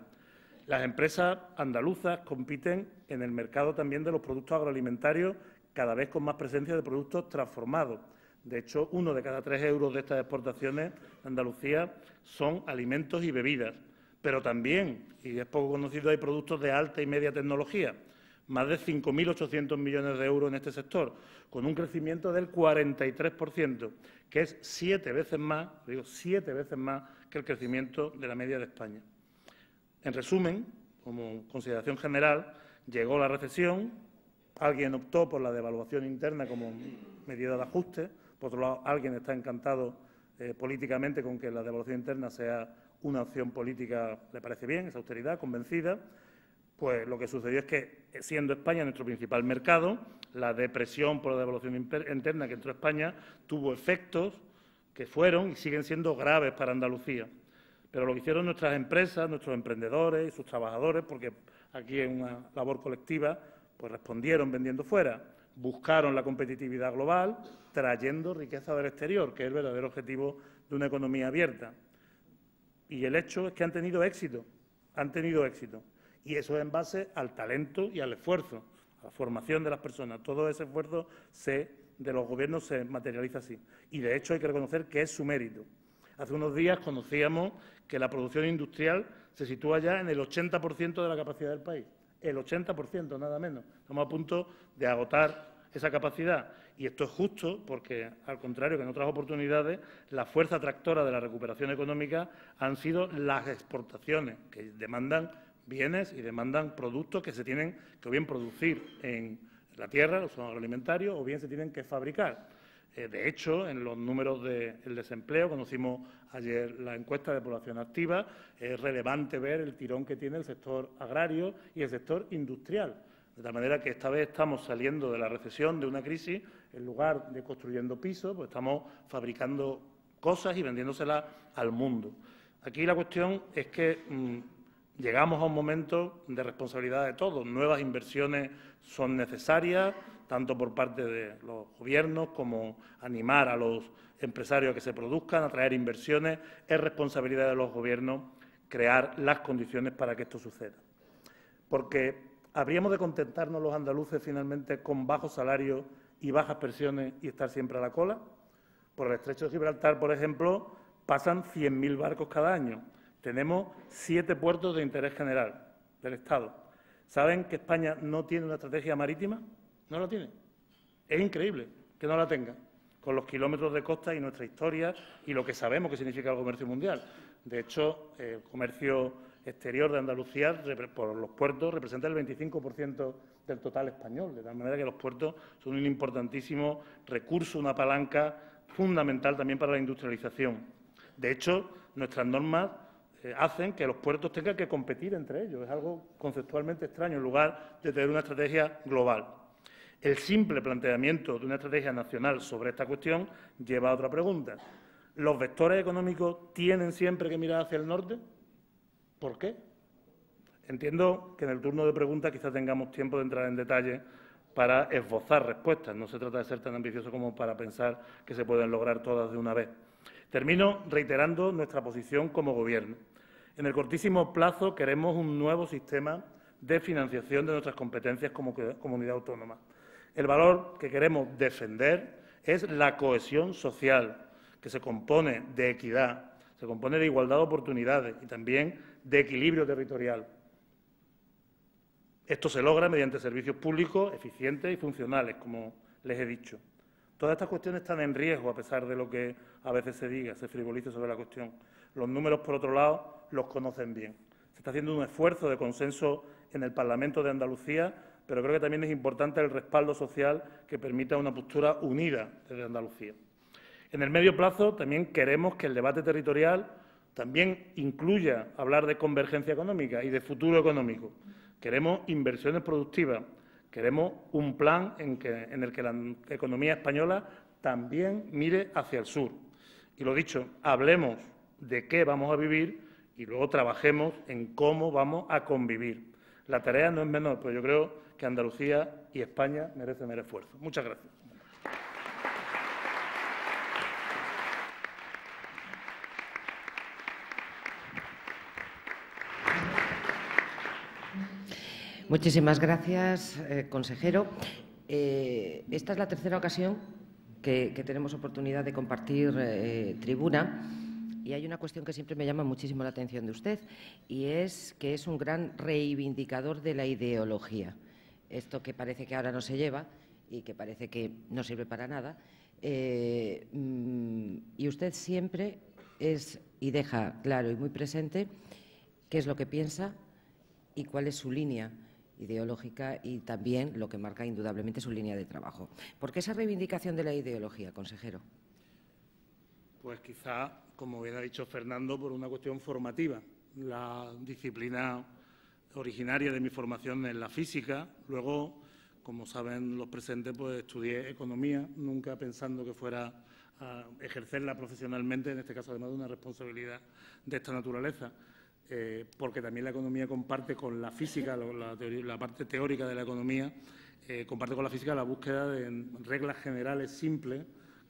Las empresas andaluzas compiten en el mercado también de los productos agroalimentarios, cada vez con más presencia de productos transformados. De hecho, 1 de cada 3 euros de estas exportaciones de Andalucía son alimentos y bebidas. Pero también, y es poco conocido, hay productos de alta y media tecnología. Más de 5.800 millones de euros en este sector, con un crecimiento del 43%, que es 7 veces más, digo 7 veces más que el crecimiento de la media de España. En resumen, como consideración general, llegó la recesión, alguien optó por la devaluación interna como medida de ajuste, por otro lado, alguien está encantado políticamente con que la devaluación interna sea una opción política, le parece bien, esa austeridad, convencida. Pues lo que sucedió es que, siendo España nuestro principal mercado, la depresión por la devaluación interna que entró a España tuvo efectos que fueron y siguen siendo graves para Andalucía. Pero lo que hicieron nuestras empresas, nuestros emprendedores y sus trabajadores, porque aquí es una labor colectiva, pues respondieron vendiendo fuera, buscaron la competitividad global, trayendo riqueza del exterior, que es el verdadero objetivo de una economía abierta. Y el hecho es que han tenido éxito. Y eso es en base al talento y al esfuerzo, a la formación de las personas. Todo ese esfuerzo de los gobiernos se materializa así. Y, de hecho, hay que reconocer que es su mérito. Hace unos días conocíamos que la producción industrial se sitúa ya en el 80% de la capacidad del país. El 80%, nada menos. Estamos a punto de agotar esa capacidad. Y esto es justo porque, al contrario que en otras oportunidades, la fuerza tractora de la recuperación económica han sido las exportaciones, que demandan bienes y demandan productos que se tienen que o bien producir en la tierra, los agroalimentarios, o bien se tienen que fabricar. De hecho, en los números del desempleo, conocimos ayer la encuesta de población activa, es relevante ver el tirón que tiene el sector agrario y el sector industrial. De tal manera que esta vez estamos saliendo de la recesión, de una crisis, en lugar de construyendo pisos, pues estamos fabricando cosas y vendiéndoselas al mundo. Aquí la cuestión es que llegamos a un momento de responsabilidad de todos. Nuevas inversiones son necesarias, tanto por parte de los gobiernos como animar a los empresarios a que se produzcan, atraer inversiones. Es responsabilidad de los gobiernos crear las condiciones para que esto suceda. Porque ¿habríamos de contentarnos los andaluces finalmente con bajos salarios y bajas pensiones y estar siempre a la cola? Por el Estrecho de Gibraltar, por ejemplo, pasan 100.000 barcos cada año. Tenemos 7 puertos de interés general del Estado. ¿Saben que España no tiene una estrategia marítima? No la tiene. Es increíble que no la tenga, con los kilómetros de costa y nuestra historia y lo que sabemos que significa el comercio mundial. De hecho, el comercio exterior de Andalucía por los puertos representa el 25% del total español, de tal manera que los puertos son un importantísimo recurso, una palanca fundamental también para la industrialización. De hecho, nuestras normas hacen que los puertos tengan que competir entre ellos. Es algo conceptualmente extraño, en lugar de tener una estrategia global. El simple planteamiento de una estrategia nacional sobre esta cuestión lleva a otra pregunta. ¿Los vectores económicos tienen siempre que mirar hacia el norte? ¿Por qué? Entiendo que en el turno de preguntas quizás tengamos tiempo de entrar en detalle para esbozar respuestas. No se trata de ser tan ambicioso como para pensar que se pueden lograr todas de una vez. Termino reiterando nuestra posición como Gobierno. En el cortísimo plazo queremos un nuevo sistema de financiación de nuestras competencias como comunidad autónoma. El valor que queremos defender es la cohesión social, que se compone de equidad, se compone de igualdad de oportunidades y también de equilibrio territorial. Esto se logra mediante servicios públicos eficientes y funcionales, como les he dicho. Todas estas cuestiones están en riesgo, a pesar de lo que a veces se diga, se frivolice sobre la cuestión. Los números, por otro lado, los conocen bien. Se está haciendo un esfuerzo de consenso en el Parlamento de Andalucía, pero creo que también es importante el respaldo social que permita una postura unida desde Andalucía. En el medio plazo también queremos que el debate territorial también incluya hablar de convergencia económica y de futuro económico. Queremos inversiones productivas, queremos un plan en el que la economía española también mire hacia el sur. Y lo dicho, hablemos de qué vamos a vivir y luego trabajemos en cómo vamos a convivir. La tarea no es menor, pero yo creo que Andalucía y España merecen el esfuerzo. Muchas gracias. Muchísimas gracias, consejero. Esta es la tercera ocasión que tenemos oportunidad de compartir tribuna y hay una cuestión que siempre me llama muchísimo la atención de usted y es que es un gran reivindicador de la ideología. Esto que parece que ahora no se lleva y que parece que no sirve para nada. Y usted siempre es y deja claro y muy presente qué es lo que piensa y cuál es su línea ideológica y también lo que marca indudablemente su línea de trabajo. ¿Por qué esa reivindicación de la ideología, consejero? Pues quizá, como bien ha dicho Fernando, por una cuestión formativa. La disciplina originaria de mi formación es la física. Luego, como saben los presentes, pues estudié economía, nunca pensando que fuera a ejercerla profesionalmente, en este caso además de una responsabilidad de esta naturaleza. Porque también la economía comparte con la física, la parte teórica de la economía, comparte con la física la búsqueda de reglas generales simples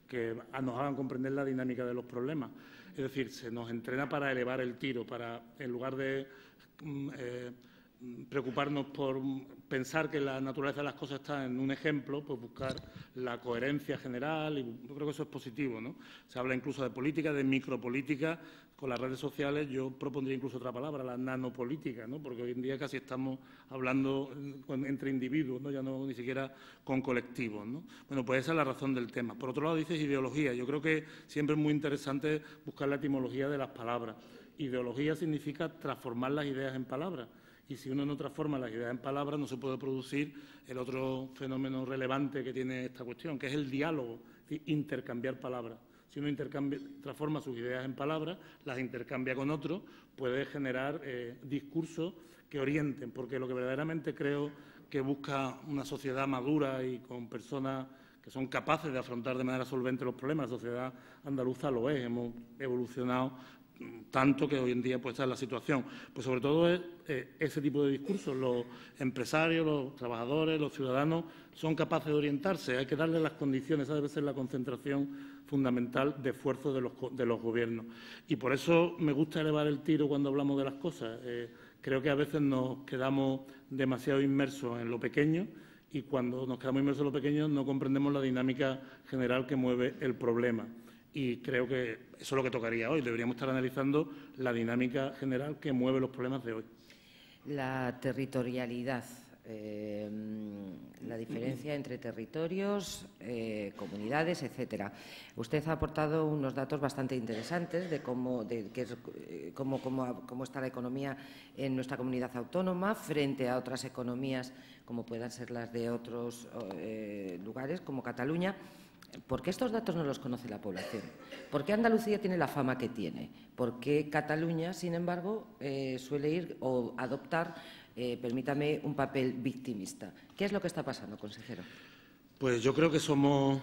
que nos hagan comprender la dinámica de los problemas. Es decir, se nos entrena para elevar el tiro, para, en lugar de preocuparnos por pensar que la naturaleza de las cosas está en un ejemplo, pues buscar la coherencia general, y yo creo que eso es positivo, ¿no? Se habla incluso de política, de micropolítica. Con las redes sociales yo propondría incluso otra palabra, la nanopolítica, ¿no? Porque hoy en día casi estamos hablando entre individuos, ¿no? Ya no ni siquiera con colectivos, ¿no? Bueno, pues esa es la razón del tema. Por otro lado, dices ideología. Yo creo que siempre es muy interesante buscar la etimología de las palabras. Ideología significa transformar las ideas en palabras. Y si uno no transforma las ideas en palabras, no se puede producir el otro fenómeno relevante que tiene esta cuestión, que es el diálogo, es decir, intercambiar palabras. Si uno transforma sus ideas en palabras, las intercambia con otros, puede generar discursos que orienten, porque lo que verdaderamente creo que busca una sociedad madura y con personas que son capaces de afrontar de manera solvente los problemas, la sociedad andaluza lo es, hemos evolucionado tanto que hoy en día pues está en la situación. Pues sobre todo es ese tipo de discursos. Los empresarios, los trabajadores, los ciudadanos son capaces de orientarse. Hay que darles las condiciones. Esa debe ser la concentración fundamental de esfuerzos de los gobiernos. Y por eso me gusta elevar el tiro cuando hablamos de las cosas. Creo que a veces nos quedamos demasiado inmersos en lo pequeño y cuando nos quedamos inmersos en lo pequeño no comprendemos la dinámica general que mueve el problema. Y creo que eso es lo que tocaría hoy. Deberíamos estar analizando la dinámica general que mueve los problemas de hoy. La territorialidad, la diferencia entre territorios, comunidades, etcétera. Usted ha aportado unos datos bastante interesantes de cómo está la economía en nuestra comunidad autónoma frente a otras economías como puedan ser las de otros lugares, como Cataluña. ¿Por qué estos datos no los conoce la población? ¿Por qué Andalucía tiene la fama que tiene? ¿Por qué Cataluña, sin embargo, suele ir o adoptar, permítame, un papel victimista? ¿Qué es lo que está pasando, consejero? Pues yo creo que somos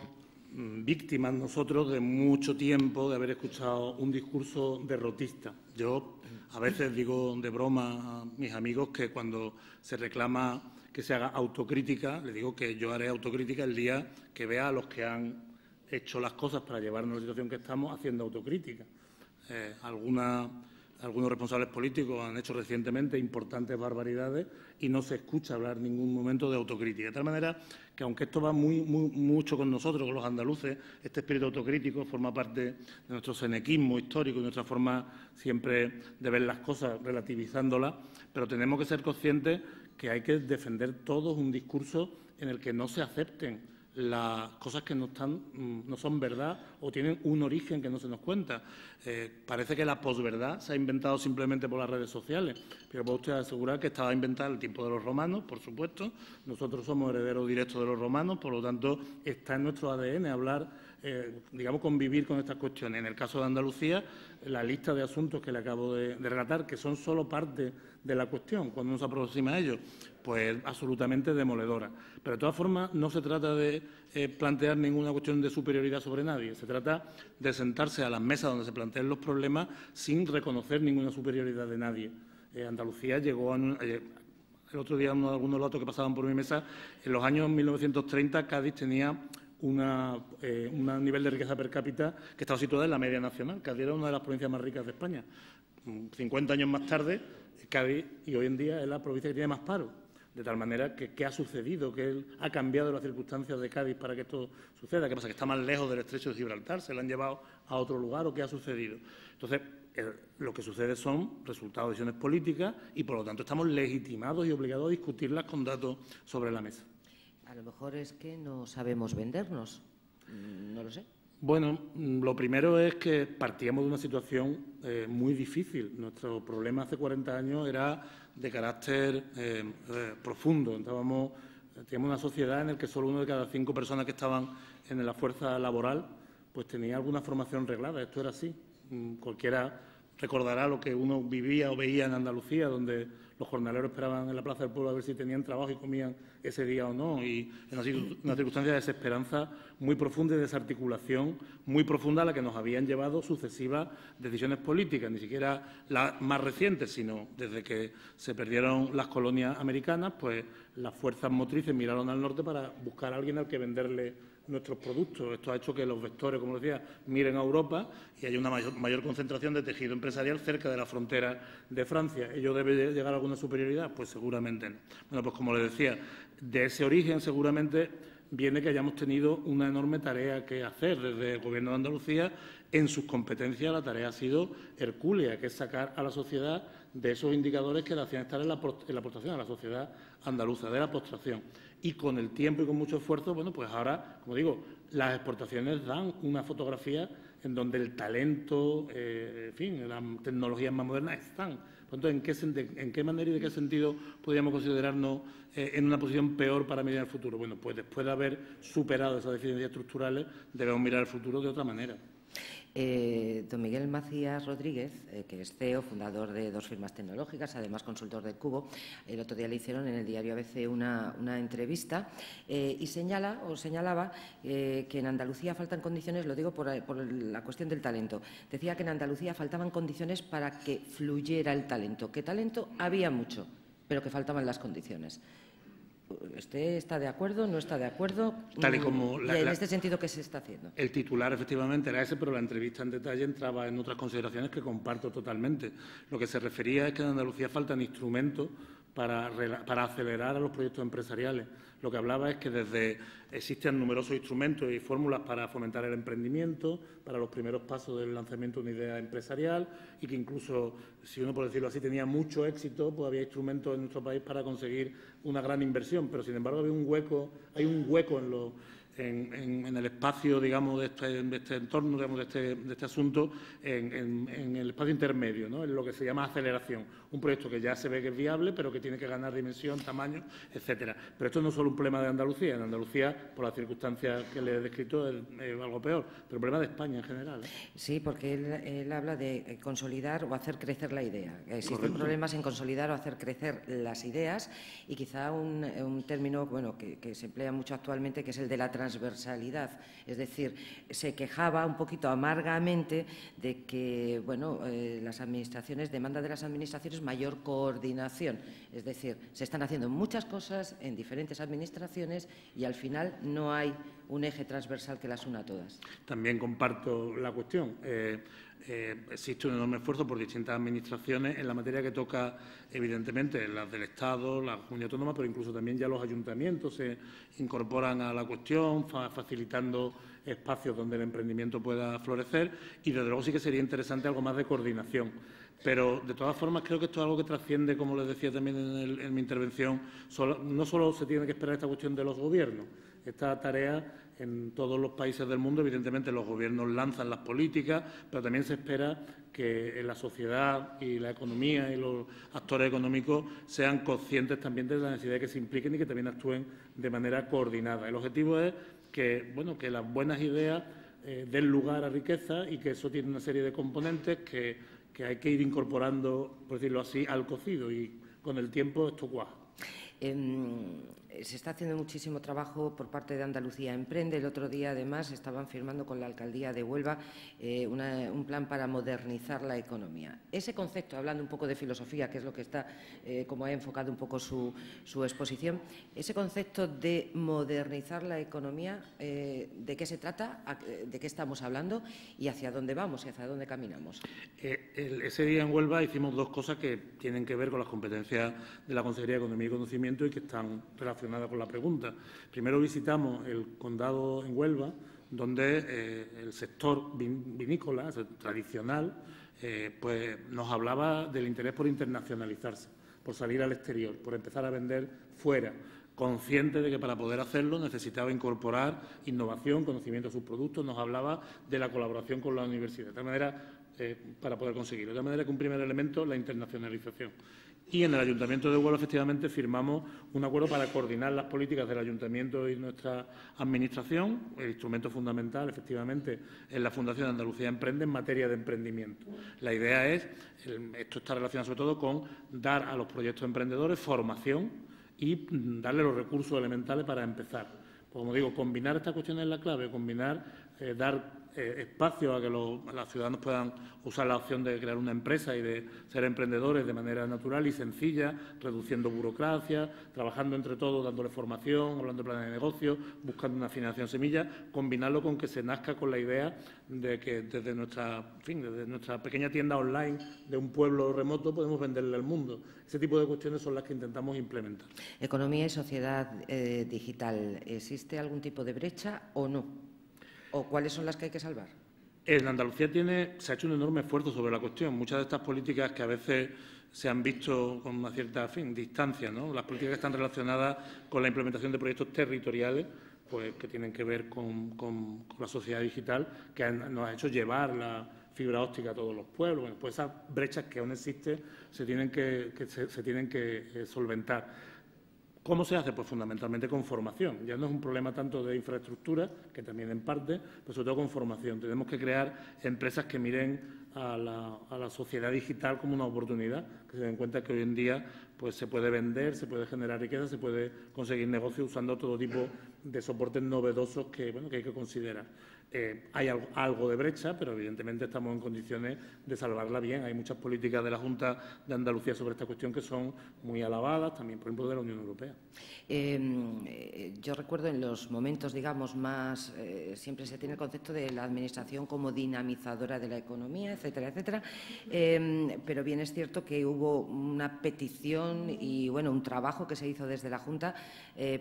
víctimas nosotros de mucho tiempo de haber escuchado un discurso derrotista. Yo a veces digo de broma a mis amigos que cuando se reclama que se haga autocrítica, le digo que yo haré autocrítica el día que vea a los que han hecho las cosas para llevarnos a la situación que estamos haciendo autocrítica. Alguna algunos responsables políticos han hecho recientemente importantes barbaridades y no se escucha hablar en ningún momento de autocrítica. De tal manera que, aunque esto va mucho con nosotros, con los andaluces, este espíritu autocrítico forma parte de nuestro senequismo histórico y nuestra forma siempre de ver las cosas, relativizándolas, pero tenemos que ser conscientes que hay que defender todos un discurso en el que no se acepten las cosas que no son verdad o tienen un origen que no se nos cuenta. Parece que la posverdad se ha inventado simplemente por las redes sociales, pero puedo usted asegurar que estaba inventada en el tiempo de los romanos, por supuesto. Nosotros somos herederos directos de los romanos, por lo tanto, está en nuestro ADN hablar, digamos, convivir con estas cuestiones. En el caso de Andalucía, la lista de asuntos que le acabo de relatar, que son solo parte de la cuestión, cuando uno se aproxima a ello, pues absolutamente demoledora. Pero de todas formas no se trata de plantear ninguna cuestión de superioridad sobre nadie, se trata de sentarse a las mesas donde se planteen los problemas sin reconocer ninguna superioridad de nadie. Andalucía llegó a el otro día, algunos datos que pasaban por mi mesa, en los años 1930 Cádiz tenía un nivel de riqueza per cápita que estaba situada en la media nacional. Cádiz era una de las provincias más ricas de España. 50 años más tarde, Cádiz, y hoy en día, es la provincia que tiene más paro. De tal manera que, ¿qué ha sucedido? ¿Qué ha cambiado las circunstancias de Cádiz para que esto suceda? ¿Qué pasa? ¿Que está más lejos del estrecho de Gibraltar? ¿Se la han llevado a otro lugar o qué ha sucedido? Entonces, lo que sucede son resultados de decisiones políticas y, por lo tanto, estamos legitimados y obligados a discutirlas con datos sobre la mesa. A lo mejor es que no sabemos vendernos. No lo sé. Bueno, lo primero es que partíamos de una situación muy difícil. Nuestro problema hace 40 años era de carácter profundo. Teníamos una sociedad en la que solo 1 de cada 5 personas que estaban en la fuerza laboral pues tenía alguna formación reglada. Esto era así. Cualquiera recordará lo que uno vivía o veía en Andalucía, donde los jornaleros esperaban en la Plaza del Pueblo a ver si tenían trabajo y comían ese día o no, y en una circunstancia de desesperanza muy profunda y de desarticulación muy profunda a la que nos habían llevado sucesivas decisiones políticas, ni siquiera las más recientes, sino desde que se perdieron las colonias americanas, pues las fuerzas motrices miraron al norte para buscar a alguien al que venderle nuestros productos. Esto ha hecho que los vectores, como decía, miren a Europa y haya una mayor concentración de tejido empresarial cerca de la frontera de Francia. ¿Ello debe llegar a alguna superioridad? Pues seguramente no. Bueno, pues como les decía, de ese origen seguramente viene que hayamos tenido una enorme tarea que hacer desde el Gobierno de Andalucía. En sus competencias la tarea ha sido hercúlea, que es sacar a la sociedad de esos indicadores que le hacían estar en la postración, a la sociedad andaluza, de la postración. Y con el tiempo y con mucho esfuerzo, bueno, pues ahora, como digo, las exportaciones dan una fotografía en donde el talento, en fin, las tecnologías más modernas están. Por lo tanto, ¿en qué manera y de qué sentido podríamos considerarnos en una posición peor para mirar el futuro? Bueno, pues después de haber superado esas deficiencias estructurales, debemos mirar el futuro de otra manera. Don Miguel Macías Rodríguez, que es CEO, fundador de 2 firmas tecnológicas, además consultor del Cubo, el otro día le hicieron en el diario ABC una entrevista y señalaba que en Andalucía faltan condiciones, lo digo por la cuestión del talento, decía que en Andalucía faltaban condiciones para que fluyera el talento, que talento había mucho, pero que faltaban las condiciones. ¿Usted está de acuerdo, no está de acuerdo? Tal y como y en este sentido, ¿qué se está haciendo? El titular, efectivamente, era ese, pero la entrevista en detalle entraba en otras consideraciones que comparto totalmente. Lo que se refería es que en Andalucía faltan instrumentos para acelerar a los proyectos empresariales. Lo que hablaba es que existen numerosos instrumentos y fórmulas para fomentar el emprendimiento, para los primeros pasos del lanzamiento de una idea empresarial y que incluso, si uno por decirlo así, tenía mucho éxito, pues había instrumentos en nuestro país para conseguir una gran inversión. Pero, sin embargo, hay un hueco en el espacio, digamos, de este entorno, digamos, de este asunto, en el espacio intermedio, ¿no? En lo que se llama aceleración. Un proyecto que ya se ve que es viable, pero que tiene que ganar dimensión, tamaño, etcétera. Pero esto no es solo un problema de Andalucía. En Andalucía, por las circunstancias que le he descrito, es algo peor. Pero un problema de España en general, ¿eh? Sí, porque él habla de consolidar o hacer crecer la idea. Existen Correcto. problemas en consolidar o hacer crecer las ideas y quizá un término bueno que se emplea mucho actualmente, que es el de la transversalidad. Es decir, se quejaba un poquito amargamente de que, bueno, las administraciones, demanda de las administraciones mayor coordinación. Es decir, se están haciendo muchas cosas en diferentes administraciones y al final no hay un eje transversal que las una a todas. También comparto la cuestión. Existe un enorme esfuerzo por distintas administraciones en la materia que toca, evidentemente, las del Estado, la comunidad autónoma, pero incluso también ya los ayuntamientos se incorporan a la cuestión, facilitando espacios donde el emprendimiento pueda florecer y, desde luego, sí que sería interesante algo más de coordinación. Pero, de todas formas, creo que esto es algo que trasciende, como les decía también en mi intervención, no solo se tiene que esperar esta cuestión de los gobiernos. Esta tarea, en todos los países del mundo, evidentemente los gobiernos lanzan las políticas, pero también se espera que en la sociedad y la economía y los actores económicos sean conscientes también de la necesidad de que se impliquen y que también actúen de manera coordinada. El objetivo es que las buenas ideas den lugar a riqueza y que eso tiene una serie de componentes que hay que ir incorporando, por decirlo así, al cocido, y con el tiempo esto cuaja. Se está haciendo muchísimo trabajo por parte de Andalucía Emprende. El otro día, además, estaban firmando con la Alcaldía de Huelva un plan para modernizar la economía. Ese concepto, hablando un poco de filosofía, que es lo que está, como ha enfocado un poco su exposición, ese concepto de modernizar la economía, ¿de qué se trata? ¿De qué estamos hablando? ¿Y hacia dónde vamos y hacia dónde caminamos? Ese día en Huelva hicimos dos cosas que tienen que ver con las competencias de la Consejería de Economía y Conocimiento y que están relacionadas con la pregunta. Primero visitamos el condado en Huelva, donde el sector vinícola tradicional pues nos hablaba del interés por internacionalizarse, por salir al exterior, por empezar a vender fuera, consciente de que para poder hacerlo necesitaba incorporar innovación, conocimiento de sus productos. Nos hablaba de la colaboración con la universidad, de tal manera para poder conseguirlo. De tal manera que un primer elemento, la internacionalización. Y en el Ayuntamiento de Huelva, efectivamente, firmamos un acuerdo para coordinar las políticas del Ayuntamiento y nuestra Administración. El instrumento fundamental, efectivamente, es la Fundación Andalucía Emprende en materia de emprendimiento. La idea es, esto está relacionado sobre todo con dar a los proyectos emprendedores formación y darle los recursos elementales para empezar. Pues, como digo, combinar estas cuestiones es la clave, dar espacio a que los ciudadanos puedan usar la opción de crear una empresa y de ser emprendedores de manera natural y sencilla, reduciendo burocracia, trabajando entre todos, dándole formación, hablando de planes de negocio, buscando una financiación semilla, combinarlo con que se nazca con la idea de que desde nuestra pequeña tienda online de un pueblo remoto podemos venderle al mundo. Ese tipo de cuestiones son las que intentamos implementar. Economía y sociedad digital. ¿Existe algún tipo de brecha o no? ¿O cuáles son las que hay que salvar? En Andalucía se ha hecho un enorme esfuerzo sobre la cuestión. Muchas de estas políticas que a veces se han visto con una cierta distancia, ¿no? Las políticas que están relacionadas con la implementación de proyectos territoriales, pues que tienen que ver con la sociedad digital, que nos ha hecho llevar la fibra óptica a todos los pueblos. Bueno, pues esas brechas que aún existen se tienen que solventar. ¿Cómo se hace? Pues fundamentalmente con formación. Ya no es un problema tanto de infraestructura, que también en parte, pero sobre todo con formación. Tenemos que crear empresas que miren a la sociedad digital como una oportunidad, que se den cuenta que hoy en día pues se puede vender, se puede generar riqueza, se puede conseguir negocio usando todo tipo de soportes novedosos que hay que considerar. Hay algo de brecha, pero evidentemente estamos en condiciones de salvarla bien. Hay muchas políticas de la Junta de Andalucía sobre esta cuestión que son muy alabadas, también, por ejemplo, de la Unión Europea. Yo recuerdo en los momentos, digamos, más... siempre se tiene el concepto de la Administración como dinamizadora de la economía, etcétera, etcétera. Pero bien es cierto que hubo una petición y, bueno, un trabajo que se hizo desde la Junta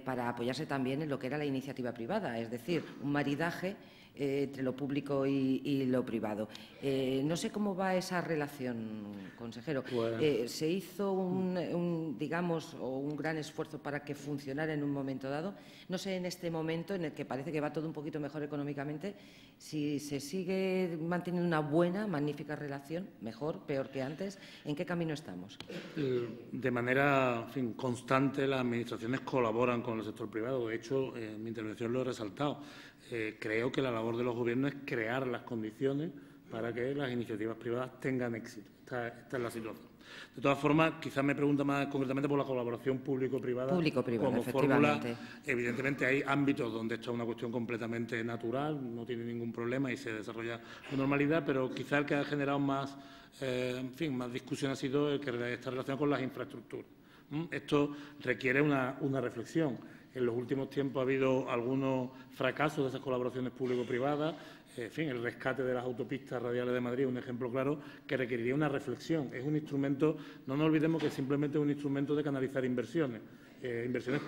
para apoyarse también en lo que era la iniciativa privada, es decir, un maridaje entre lo público y lo privado. No sé cómo va esa relación, consejero. ¿Se hizo un gran esfuerzo para que funcionara en un momento dado? No sé, en este momento en el que parece que va todo un poquito mejor económicamente, si se sigue manteniendo una buena, magnífica relación, mejor, peor que antes, ¿en qué camino estamos? De manera constante las administraciones colaboran con el sector privado. De hecho, en mi intervención lo he resaltado. Creo que la labor de los gobiernos es crear las condiciones para que las iniciativas privadas tengan éxito. Esta es la situación. De todas formas, quizás me pregunta más concretamente por la colaboración público-privada. Público-privada, como efectivamente. fórmula. Evidentemente hay ámbitos donde esto es una cuestión completamente natural, no tiene ningún problema y se desarrolla con normalidad, pero quizás el que ha generado más, más discusión ha sido el que está relacionado con las infraestructuras. Esto requiere una reflexión. En los últimos tiempos ha habido algunos fracasos de esas colaboraciones público-privadas. El rescate de las autopistas radiales de Madrid es un ejemplo claro que requeriría una reflexión. Es un instrumento, no nos olvidemos que simplemente es un instrumento de canalizar inversiones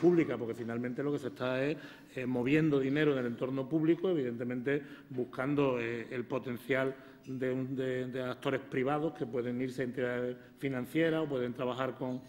públicas, porque finalmente lo que se está es moviendo dinero en el entorno público, evidentemente buscando el potencial de actores privados que pueden irse a entidades financieras o pueden trabajar con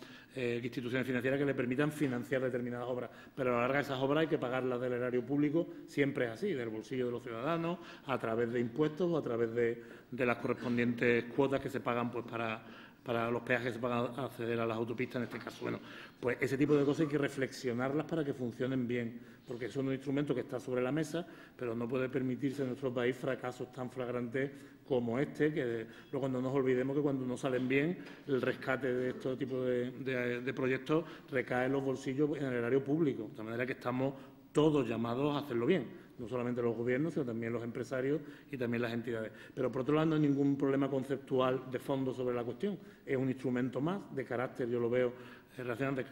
instituciones financieras que le permitan financiar determinadas obras. Pero a la larga esas obras hay que pagarlas del erario público, siempre es así, del bolsillo de los ciudadanos, a través de impuestos o a través de las correspondientes cuotas que se pagan pues para los peajes que se pagan a acceder a las autopistas en este caso. Bueno, pues ese tipo de cosas hay que reflexionarlas para que funcionen bien, porque son un instrumento que está sobre la mesa, pero no puede permitirse en nuestro país fracasos tan flagrantes como este, que luego no nos olvidemos que cuando no salen bien, el rescate de este tipo de proyectos recae en los bolsillos en el erario público, de manera que estamos todos llamados a hacerlo bien. No solamente los gobiernos, sino también los empresarios y también las entidades. Pero, por otro lado, no hay ningún problema conceptual de fondo sobre la cuestión. Es un instrumento más de carácter, yo lo veo, relacionado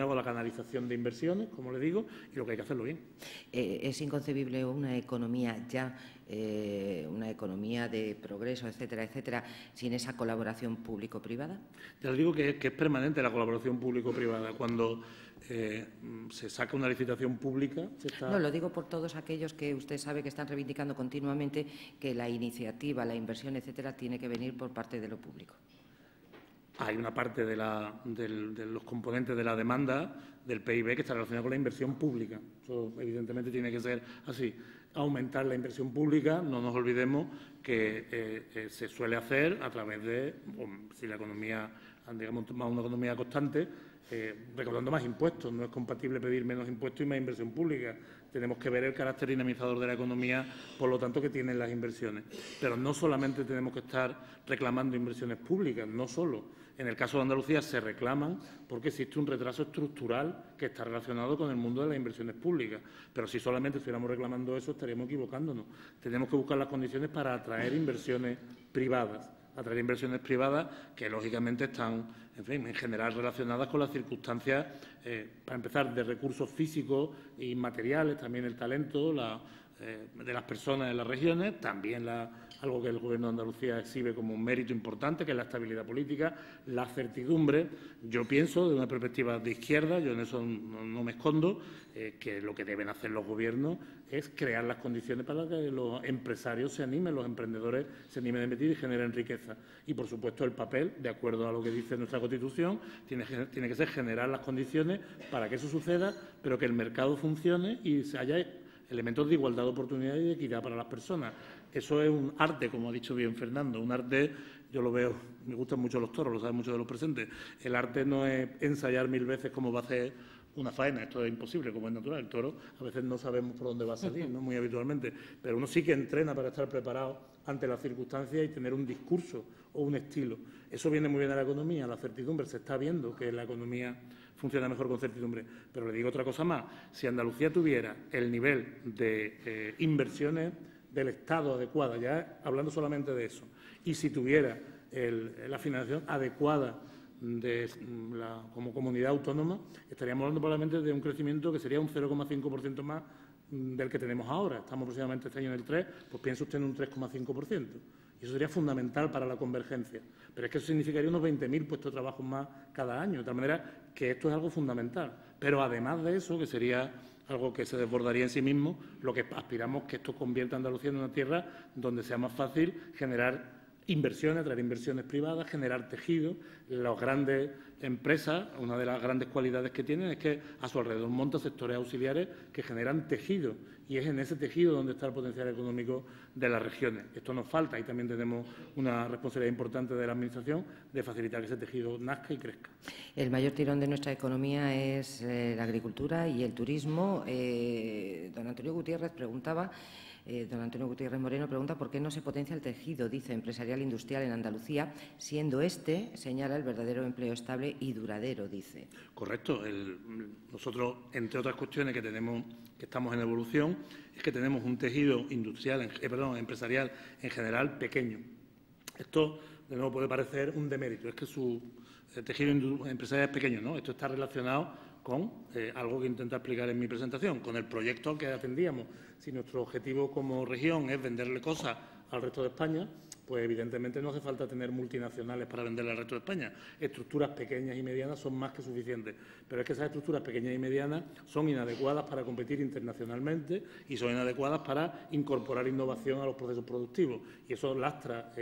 con la canalización de inversiones, como le digo, y lo que hay que hacerlo bien. ¿Es inconcebible una economía una economía de progreso, etcétera, etcétera, sin esa colaboración público-privada? Ya le digo que es permanente la colaboración público-privada. Cuando se saca una licitación pública... No, lo digo por todos aquellos que usted sabe que están reivindicando continuamente que la iniciativa, la inversión, etcétera, tiene que venir por parte de lo público. Hay una parte de los componentes de la demanda del PIB que está relacionada con la inversión pública. Eso, evidentemente, tiene que ser así. Aumentar la inversión pública, no nos olvidemos que se suele hacer a través de, si la economía, digamos, más una economía constante, recaudando más impuestos. No es compatible pedir menos impuestos y más inversión pública. Tenemos que ver el carácter dinamizador de la economía, por lo tanto, que tienen las inversiones. Pero no solamente tenemos que estar reclamando inversiones públicas, no solo. En el caso de Andalucía se reclaman porque existe un retraso estructural que está relacionado con el mundo de las inversiones públicas. Pero si solamente estuviéramos reclamando eso, estaríamos equivocándonos. Tenemos que buscar las condiciones para atraer inversiones privadas. Atraer inversiones privadas que, lógicamente, están, en general relacionadas con las circunstancias, para empezar, de recursos físicos y materiales, también el talento de las personas en las regiones, también algo que el Gobierno de Andalucía exhibe como un mérito importante, que es la estabilidad política, la certidumbre. Yo pienso, de una perspectiva de izquierda, yo en eso no me escondo, que lo que deben hacer los gobiernos es crear las condiciones para que los empresarios se animen, los emprendedores se animen a invertir y generen riqueza. Y, por supuesto, el papel, de acuerdo a lo que dice nuestra Constitución, tiene que ser generar las condiciones para que eso suceda, pero que el mercado funcione y haya elementos de igualdad de oportunidad y de equidad para las personas. Eso es un arte, como ha dicho bien Fernando, un arte, yo lo veo, me gustan mucho los toros, lo saben muchos de los presentes. El arte no es ensayar 1000 veces cómo va a hacer una faena, esto es imposible, como es natural. El toro a veces no sabemos por dónde va a salir, ¿no? Muy habitualmente, pero uno sí que entrena para estar preparado ante las circunstancias y tener un discurso o un estilo. Eso viene muy bien a la economía, la certidumbre. Se está viendo que la economía funciona mejor con certidumbre. Pero le digo otra cosa más. Si Andalucía tuviera el nivel de inversiones del Estado adecuada, ya hablando solamente de eso, y si tuviera la financiación adecuada como comunidad autónoma, estaríamos hablando probablemente de un crecimiento que sería un 0,5% más del que tenemos ahora. Estamos aproximadamente este año en el 3%, pues piensa usted en un 3,5%. Y eso sería fundamental para la convergencia. Pero es que eso significaría unos 20.000 puestos de trabajo más cada año. De tal manera que esto es algo fundamental. Pero además de eso, que sería algo que se desbordaría en sí mismo, lo que aspiramos es que esto convierta a Andalucía en una tierra donde sea más fácil generar inversiones, traer inversiones privadas, generar tejido. Las grandes empresas, una de las grandes cualidades que tienen es que a su alrededor montan sectores auxiliares que generan tejido, y es en ese tejido donde está el potencial económico de las regiones. Esto nos falta y también tenemos una responsabilidad importante de la Administración de facilitar que ese tejido nazca y crezca. El mayor tirón de nuestra economía es la agricultura y el turismo. Don Antonio Gutiérrez preguntaba Don Antonio Gutiérrez Moreno pregunta por qué no se potencia el tejido, dice, empresarial industrial en Andalucía, siendo este, señala, el verdadero empleo estable y duradero, dice. Correcto. Nosotros, entre otras cuestiones que estamos en evolución, es que tenemos un tejido industrial, empresarial en general pequeño. Esto, de nuevo, puede parecer un demérito, es que el tejido empresarial es pequeño, ¿no? Esto está relacionado con algo que intento explicar en mi presentación, con el proyecto al que atendíamos. Si nuestro objetivo como región es venderle cosas al resto de España, pues evidentemente no hace falta tener multinacionales para venderle al resto de España. Estructuras pequeñas y medianas son más que suficientes. Pero es que esas estructuras pequeñas y medianas son inadecuadas para competir internacionalmente y son inadecuadas para incorporar innovación a los procesos productivos. Y eso lastra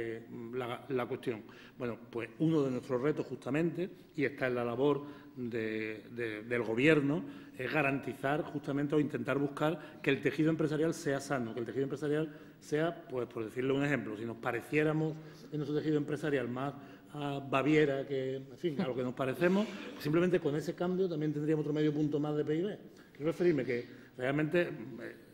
la cuestión. Bueno, pues uno de nuestros retos justamente, y esta es la labor del Gobierno, es garantizar justamente o intentar buscar que el tejido empresarial sea sano, que el tejido empresarial sea, pues por decirle un ejemplo, si nos pareciéramos en nuestro tejido empresarial más a Baviera, que, en fin, a lo que nos parecemos, simplemente con ese cambio también tendríamos otro medio punto más de PIB. Quiero referirme que realmente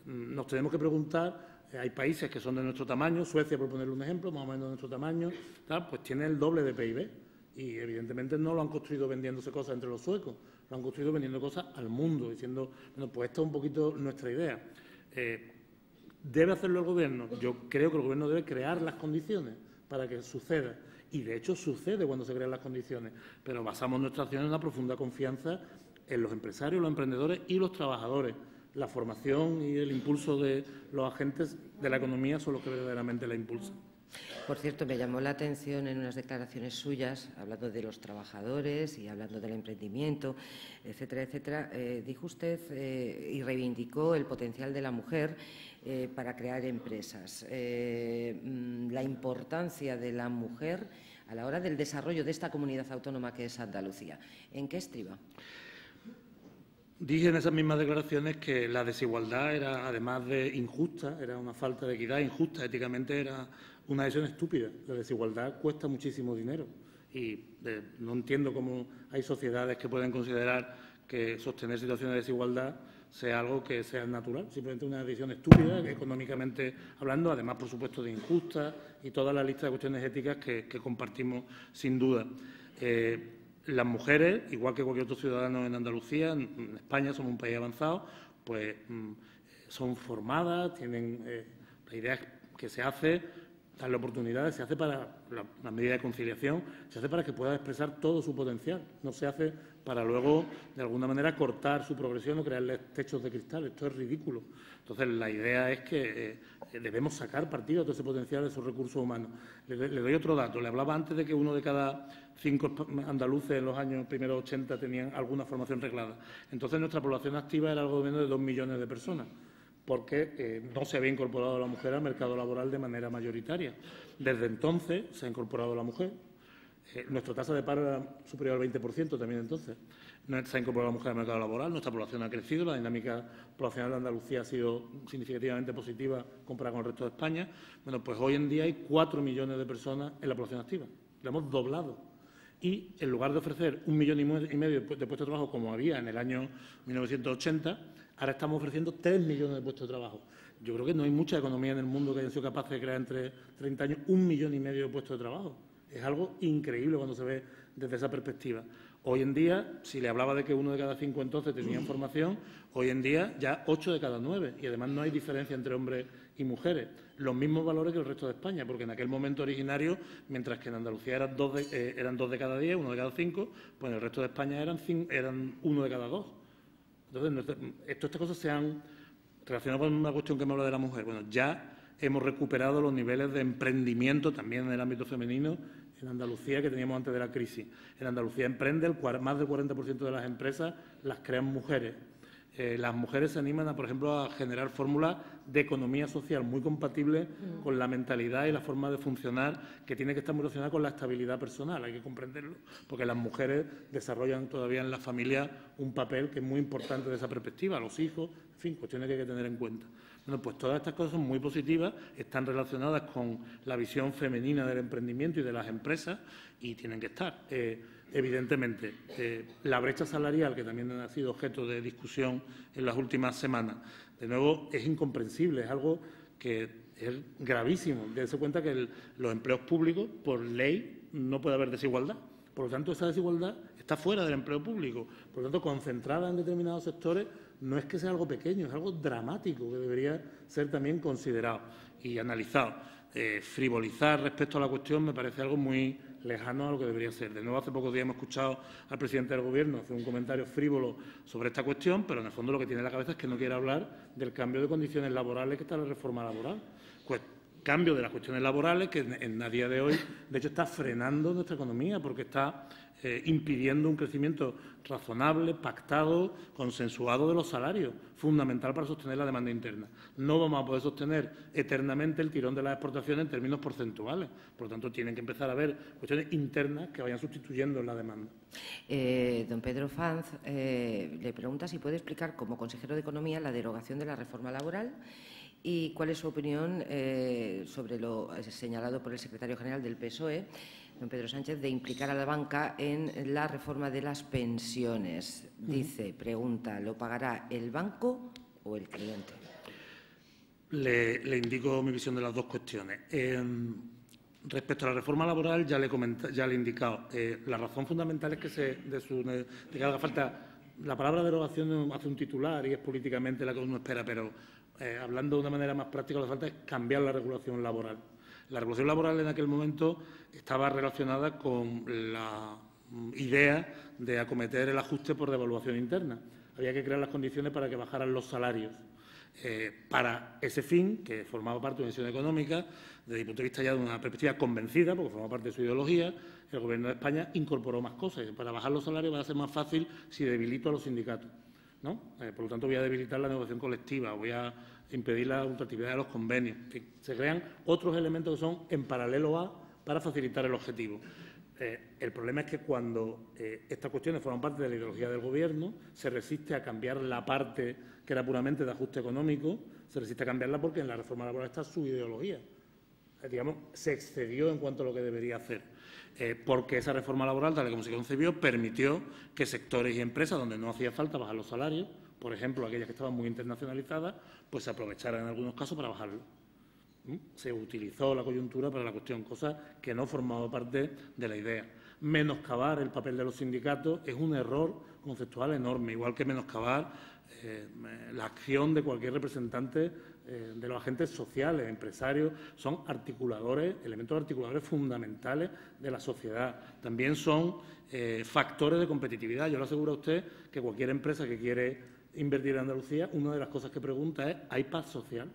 nos tenemos que preguntar, hay países que son de nuestro tamaño, Suecia, por ponerle un ejemplo, más o menos de nuestro tamaño, tal, pues tiene el doble de PIB. Y evidentemente no lo han construido vendiéndose cosas entre los suecos, lo han construido vendiendo cosas al mundo, diciendo, bueno, pues esta es un poquito nuestra idea. ¿Debe hacerlo el Gobierno? Yo creo que el Gobierno debe crear las condiciones para que suceda. Y, de hecho, sucede cuando se crean las condiciones. Pero basamos nuestra acción en una profunda confianza en los empresarios, los emprendedores y los trabajadores. La formación y el impulso de los agentes de la economía son los que verdaderamente la impulsan. Por cierto, me llamó la atención en unas declaraciones suyas, hablando de los trabajadores y hablando del emprendimiento, etcétera, etcétera, dijo usted y reivindicó el potencial de la mujer para crear empresas. La importancia de la mujer a la hora del desarrollo de esta comunidad autónoma que es Andalucía. ¿En qué estriba? Dije en esas mismas declaraciones que la desigualdad era, además de injusta, era una falta de equidad, injusta, éticamente era una decisión estúpida. La desigualdad cuesta muchísimo dinero y no entiendo cómo hay sociedades que pueden considerar que sostener situaciones de desigualdad sea algo que sea natural, simplemente una decisión estúpida, económicamente hablando, además, por supuesto, de injusta y toda la lista de cuestiones éticas que compartimos sin duda. Las mujeres, igual que cualquier otro ciudadano en Andalucía, en España somos un país avanzado, pues son formadas, tienen la idea que se hace, darle oportunidades, se hace para la medida de conciliación, se hace para que pueda expresar todo su potencial, no se hace para luego, de alguna manera, cortar su progresión o crearles techos de cristal. Esto es ridículo. Entonces, la idea es que debemos sacar partido de todo ese potencial, de esos recursos humanos. Le doy otro dato. Le hablaba antes de que 1 de cada 5 andaluces en los años primeros 80 tenían alguna formación reglada. Entonces, nuestra población activa era algo menos de 2 millones de personas, porque no se había incorporado la mujer al mercado laboral de manera mayoritaria. Desde entonces se ha incorporado la mujer. Nuestra tasa de paro era superior al 20% también entonces. No se ha incorporado la mujer al mercado laboral, nuestra población ha crecido, la dinámica poblacional de Andalucía ha sido significativamente positiva comparada con el resto de España. Bueno, pues hoy en día hay 4 millones de personas en la población activa. La hemos doblado. Y en lugar de ofrecer 1,5 millones de puestos de trabajo como había en el año 1980, ahora estamos ofreciendo 3 millones de puestos de trabajo. Yo creo que no hay mucha economía en el mundo que haya sido capaz de crear entre 30 años 1,5 millones de puestos de trabajo. Es algo increíble cuando se ve desde esa perspectiva. Hoy en día, si le hablaba de que 1 de cada 5 entonces tenían formación, hoy en día ya 8 de cada 9. Y además no hay diferencia entre hombres y mujeres. Los mismos valores que el resto de España, porque en aquel momento originario, mientras que en Andalucía eran 2 de cada 10, 1 de cada 5, pues en el resto de España eran 1 de cada 2. Entonces, estas cosas se han relacionado con una cuestión que me habla de la mujer. Bueno, ya hemos recuperado los niveles de emprendimiento también en el ámbito femenino en Andalucía que teníamos antes de la crisis. En Andalucía emprende, más del 40% de las empresas las crean mujeres. Las mujeres se animan, por ejemplo, a generar fórmulas de economía social muy compatibles con la mentalidad y la forma de funcionar que tiene que estar muy relacionada con la estabilidad personal, hay que comprenderlo, porque las mujeres desarrollan todavía en la familia un papel que es muy importante desde esa perspectiva, los hijos, en fin, cuestiones que hay que tener en cuenta. Bueno, pues todas estas cosas son muy positivas, están relacionadas con la visión femenina del emprendimiento y de las empresas y tienen que estar. Evidentemente, la brecha salarial, que también ha sido objeto de discusión en las últimas semanas, de nuevo, es incomprensible, es algo que es gravísimo. Dense cuenta que los empleos públicos, por ley, no puede haber desigualdad. Por lo tanto, esa desigualdad está fuera del empleo público. Por lo tanto, concentrada en determinados sectores, no es que sea algo pequeño, es algo dramático que debería ser también considerado y analizado. Frivolizar respecto a la cuestión me parece algo muy lejano a lo que debería ser. De nuevo, hace pocos días hemos escuchado al presidente del Gobierno hacer un comentario frívolo sobre esta cuestión, pero en el fondo lo que tiene en la cabeza es que no quiere hablar del cambio de condiciones laborales que está en la reforma laboral. Pues, cambio de las cuestiones laborales que a día de hoy, de hecho, está frenando nuestra economía porque está impidiendo un crecimiento razonable, pactado, consensuado de los salarios, fundamental para sostener la demanda interna. No vamos a poder sostener eternamente el tirón de las exportaciones en términos porcentuales. Por lo tanto, tienen que empezar a haber cuestiones internas que vayan sustituyendo la demanda. Don Pedro Fanz le pregunta si puede explicar, como consejero de Economía, la derogación de la reforma laboral y cuál es su opinión sobre lo señalado por el secretario general del PSOE, don Pedro Sánchez, de implicar a la banca en la reforma de las pensiones. Dice, pregunta, ¿lo pagará el banco o el cliente? Le indico mi visión de las dos cuestiones. Respecto a la reforma laboral, ya le he indicado. La razón fundamental es que de que haga falta. La palabra derogación hace un titular y es políticamente la que uno espera, pero hablando de una manera más práctica, lo que falta es cambiar la regulación laboral. La regulación laboral en aquel momento estaba relacionada con la idea de acometer el ajuste por devaluación interna. Había que crear las condiciones para que bajaran los salarios. Para ese fin, que formaba parte de una decisión económica, desde el punto de vista ya de una perspectiva convencida, porque formaba parte de su ideología, el Gobierno de España incorporó más cosas. Para bajar los salarios va a ser más fácil si debilito a los sindicatos, ¿no? Por lo tanto, voy a debilitar la negociación colectiva, voy a impedir la ultraactividad de los convenios. En fin, se crean otros elementos que son en paralelo a para facilitar el objetivo. El problema es que cuando estas cuestiones forman parte de la ideología del Gobierno, se resiste a cambiar la parte que era puramente de ajuste económico, se resiste a cambiarla porque en la reforma laboral está su ideología. Digamos, se excedió en cuanto a lo que debería hacer, porque esa reforma laboral, tal y como se concebió, permitió que sectores y empresas donde no hacía falta bajar los salarios, por ejemplo, aquellas que estaban muy internacionalizadas, pues se aprovecharan en algunos casos para bajarlo. Se utilizó la coyuntura para la cuestión, cosa que no formaba parte de la idea. Menoscabar el papel de los sindicatos es un error conceptual enorme, igual que menoscabar la acción de cualquier representante de los agentes sociales, empresarios, son articuladores, elementos articuladores fundamentales de la sociedad. También son factores de competitividad. Yo le aseguro a usted que cualquier empresa que quiere invertir en Andalucía, una de las cosas que pregunta es, ¿hay paz social?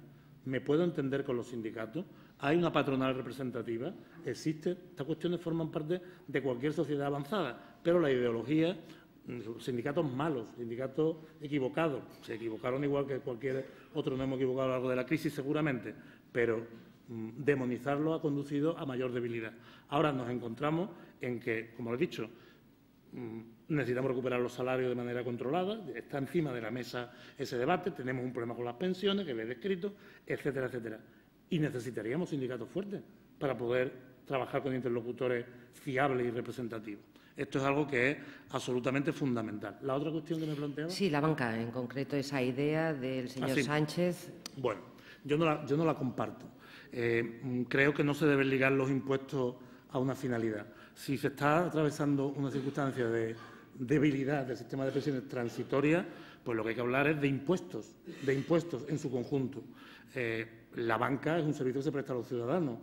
¿Me puedo entender con los sindicatos? ¿Hay una patronal representativa? ¿Existe? Estas cuestiones forman parte de cualquier sociedad avanzada, pero la ideología, sindicatos malos, sindicatos equivocados, se equivocaron igual que cualquier otro, no hemos equivocado a lo largo de la crisis seguramente, pero demonizarlo ha conducido a mayor debilidad. Ahora nos encontramos en que, como lo he dicho, necesitamos recuperar los salarios de manera controlada, está encima de la mesa ese debate, tenemos un problema con las pensiones, que le he descrito, etcétera, etcétera. Y necesitaríamos sindicatos fuertes para poder trabajar con interlocutores fiables y representativos. Esto es algo que es absolutamente fundamental. ¿La otra cuestión que me planteaba? Sí, la banca, en concreto, esa idea del señor Sánchez. Bueno, yo no la comparto. Creo que no se deben ligar los impuestos a una finalidad. Si se está atravesando una circunstancia de debilidad del sistema de pensiones transitoria, pues lo que hay que hablar es de impuestos en su conjunto. La banca es un servicio que se presta a los ciudadanos.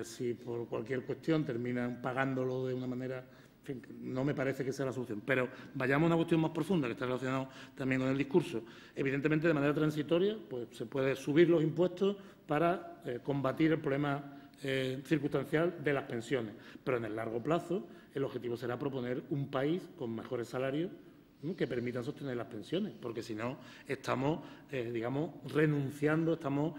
Si por cualquier cuestión terminan pagándolo de una manera, en fin, no me parece que sea la solución. Pero vayamos a una cuestión más profunda que está relacionada también con el discurso. Evidentemente, de manera transitoria, pues se puede subir los impuestos para combatir el problema circunstancial de las pensiones. Pero en el largo plazo, el objetivo será proponer un país con mejores salarios que permitan sostener las pensiones, porque si no estamos, digamos, renunciando, estamos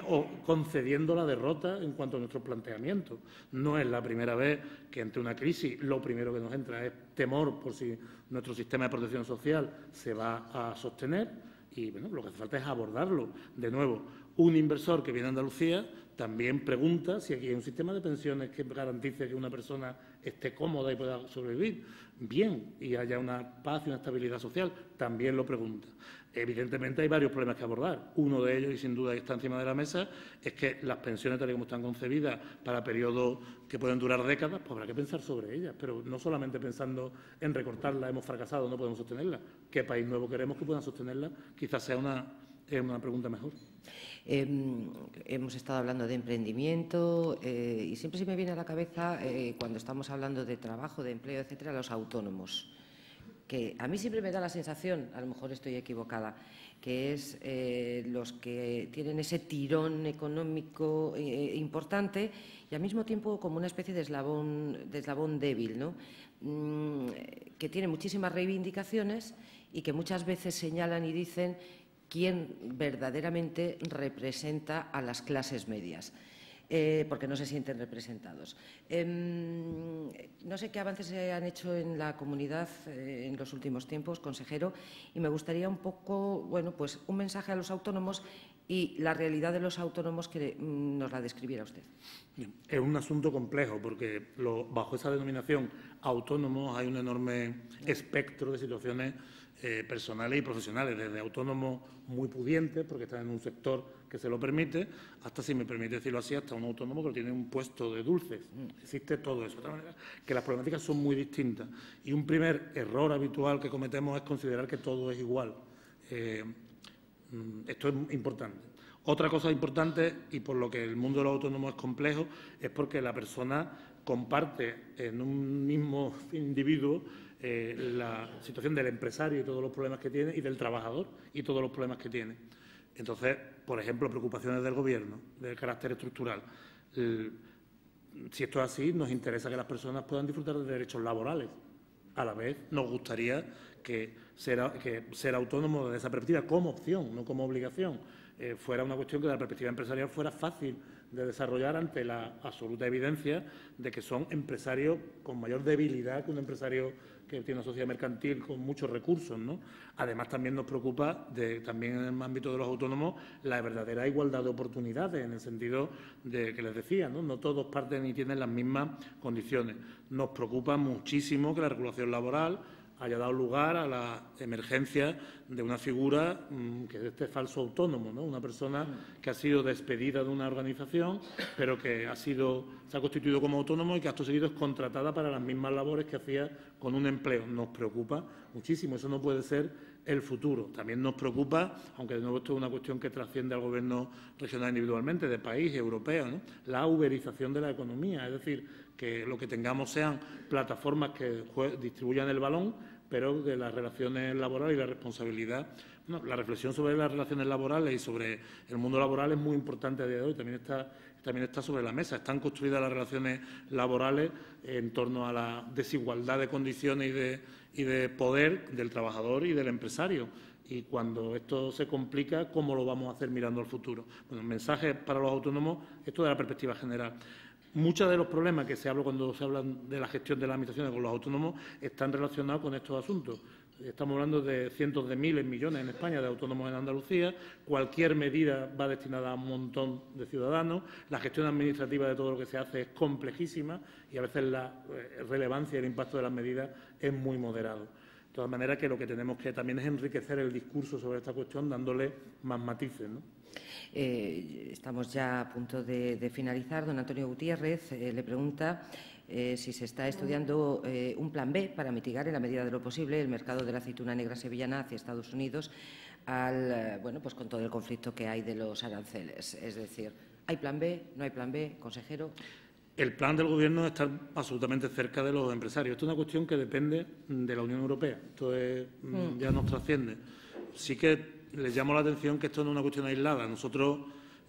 o concediendo la derrota en cuanto a nuestros planteamientos. No es la primera vez que ante una crisis lo primero que nos entra es temor por si nuestro sistema de protección social se va a sostener y, bueno, lo que hace falta es abordarlo. De nuevo, un inversor que viene a Andalucía también pregunta si aquí hay un sistema de pensiones que garantice que una persona esté cómoda y pueda sobrevivir bien y haya una paz y una estabilidad social, también lo pregunta. Evidentemente hay varios problemas que abordar. Uno de ellos, y sin duda está encima de la mesa, es que las pensiones, tal y como están concebidas para periodos que pueden durar décadas, pues habrá que pensar sobre ellas, pero no solamente pensando en recortarlas, hemos fracasado, no podemos sostenerlas. ¿Qué país nuevo queremos que puedan sostenerlas? Quizás sea una pregunta mejor. Hemos estado hablando de emprendimiento y siempre se me viene a la cabeza, cuando estamos hablando de trabajo, de empleo, etcétera, los autónomos, que a mí siempre me da la sensación, a lo mejor estoy equivocada, que es los que tienen ese tirón económico importante y al mismo tiempo como una especie de eslabón débil, ¿no? Que tiene muchísimas reivindicaciones y que muchas veces señalan y dicen quién verdaderamente representa a las clases medias, porque no se sienten representados. No sé qué avances se han hecho en la comunidad en los últimos tiempos, consejero, y me gustaría un poco, bueno, pues un mensaje a los autónomos y la realidad de los autónomos que nos la describiera usted. Es un asunto complejo porque bajo esa denominación autónomos hay un enorme espectro de situaciones personales y profesionales, desde autónomos muy pudientes, porque están en un sector que se lo permite, hasta, si me permite decirlo así, hasta un autónomo que tiene un puesto de dulces. Existe todo eso. De tal manera que las problemáticas son muy distintas. Y un primer error habitual que cometemos es considerar que todo es igual. Esto es importante. Otra cosa importante, y por lo que el mundo de los autónomos es complejo, es porque la persona comparte en un mismo individuo la situación del empresario y todos los problemas que tiene, y del trabajador y todos los problemas que tiene. Entonces, por ejemplo, preocupaciones del Gobierno de carácter estructural. Si esto es así, nos interesa que las personas puedan disfrutar de derechos laborales. A la vez, nos gustaría que ser autónomo desde esa perspectiva como opción, no como obligación, fuera una cuestión que desde la perspectiva empresarial fuera fácil de desarrollar ante la absoluta evidencia de que son empresarios con mayor debilidad que un empresario que tiene una sociedad mercantil con muchos recursos, ¿no? Además, también nos preocupa, también en el ámbito de los autónomos, la verdadera igualdad de oportunidades, en el sentido de que les decía, no todos parten y tienen las mismas condiciones. Nos preocupa muchísimo que la regulación laboral haya dado lugar a la emergencia de una figura que es este falso autónomo, ¿no? Una persona que ha sido despedida de una organización, pero que se ha constituido como autónomo y que acto seguido es contratada para las mismas labores que hacía con un empleo. Nos preocupa muchísimo, eso no puede ser el futuro. También nos preocupa, aunque de nuevo esto es una cuestión que trasciende al Gobierno regional individualmente, de país, europeo, ¿no? La uberización de la economía, es decir, que lo que tengamos sean plataformas que distribuyan el balón, pero de las relaciones laborales y la responsabilidad. Bueno, la reflexión sobre las relaciones laborales y sobre el mundo laboral es muy importante a día de hoy. También está sobre la mesa. Están construidas las relaciones laborales en torno a la desigualdad de condiciones y de poder del trabajador y del empresario. Y cuando esto se complica, ¿cómo lo vamos a hacer mirando al futuro? Bueno, mensaje para los autónomos, esto de la perspectiva general. Muchos de los problemas que se habla cuando se habla de la gestión de las administraciones con los autónomos están relacionados con estos asuntos. Estamos hablando de cientos de miles, millones en España de autónomos en Andalucía. Cualquier medida va destinada a un montón de ciudadanos. La gestión administrativa de todo lo que se hace es complejísima y a veces la relevancia y el impacto de las medidas es muy moderado. De todas maneras, que lo que tenemos que también es enriquecer el discurso sobre esta cuestión dándole más matices, ¿no? Estamos ya a punto de finalizar. Don Antonio Gutiérrez le pregunta si se está estudiando un plan B para mitigar, en la medida de lo posible, el mercado de la aceituna negra sevillana hacia Estados Unidos, pues con todo el conflicto que hay de los aranceles. Es decir, ¿hay plan B? ¿No hay plan B, consejero? El plan del Gobierno es estar absolutamente cerca de los empresarios. Esto es una cuestión que depende de la Unión Europea. Esto ya nos trasciende. Sí que les llamo la atención que esto no es una cuestión aislada. Nosotros,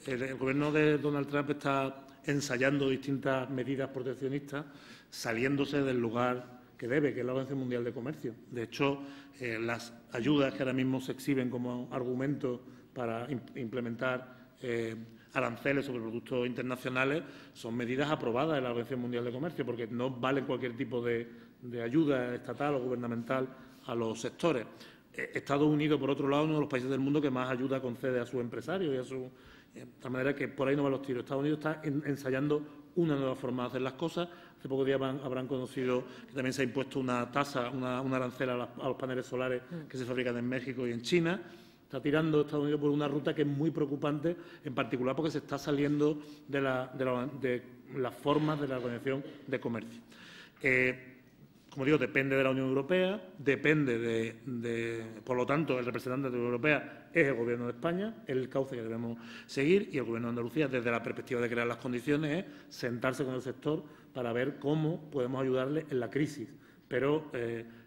el Gobierno de Donald Trump está ensayando distintas medidas proteccionistas, saliéndose del lugar que debe, que es la Organización Mundial de Comercio. De hecho, las ayudas que ahora mismo se exhiben como argumento para implementar aranceles sobre productos internacionales son medidas aprobadas en la Organización Mundial de Comercio, porque no vale cualquier tipo de ayuda estatal o gubernamental a los sectores. Estados Unidos, por otro lado, uno de los países del mundo que más ayuda concede a sus empresarios y a su... De tal manera que por ahí no van los tiros. Estados Unidos está ensayando una nueva forma de hacer las cosas. hace pocos días habrán conocido que también se ha impuesto una tasa, una arancel a los paneles solares que se fabrican en México y en China. Está tirando Estados Unidos por una ruta que es muy preocupante, en particular porque se está saliendo de las formas de la Organización de Comercio. Como digo, depende de la Unión Europea, depende por lo tanto, el representante de la Unión Europea es el Gobierno de España, es el cauce que debemos seguir, y el Gobierno de Andalucía, desde la perspectiva de crear las condiciones, es sentarse con el sector para ver cómo podemos ayudarle en la crisis. Pero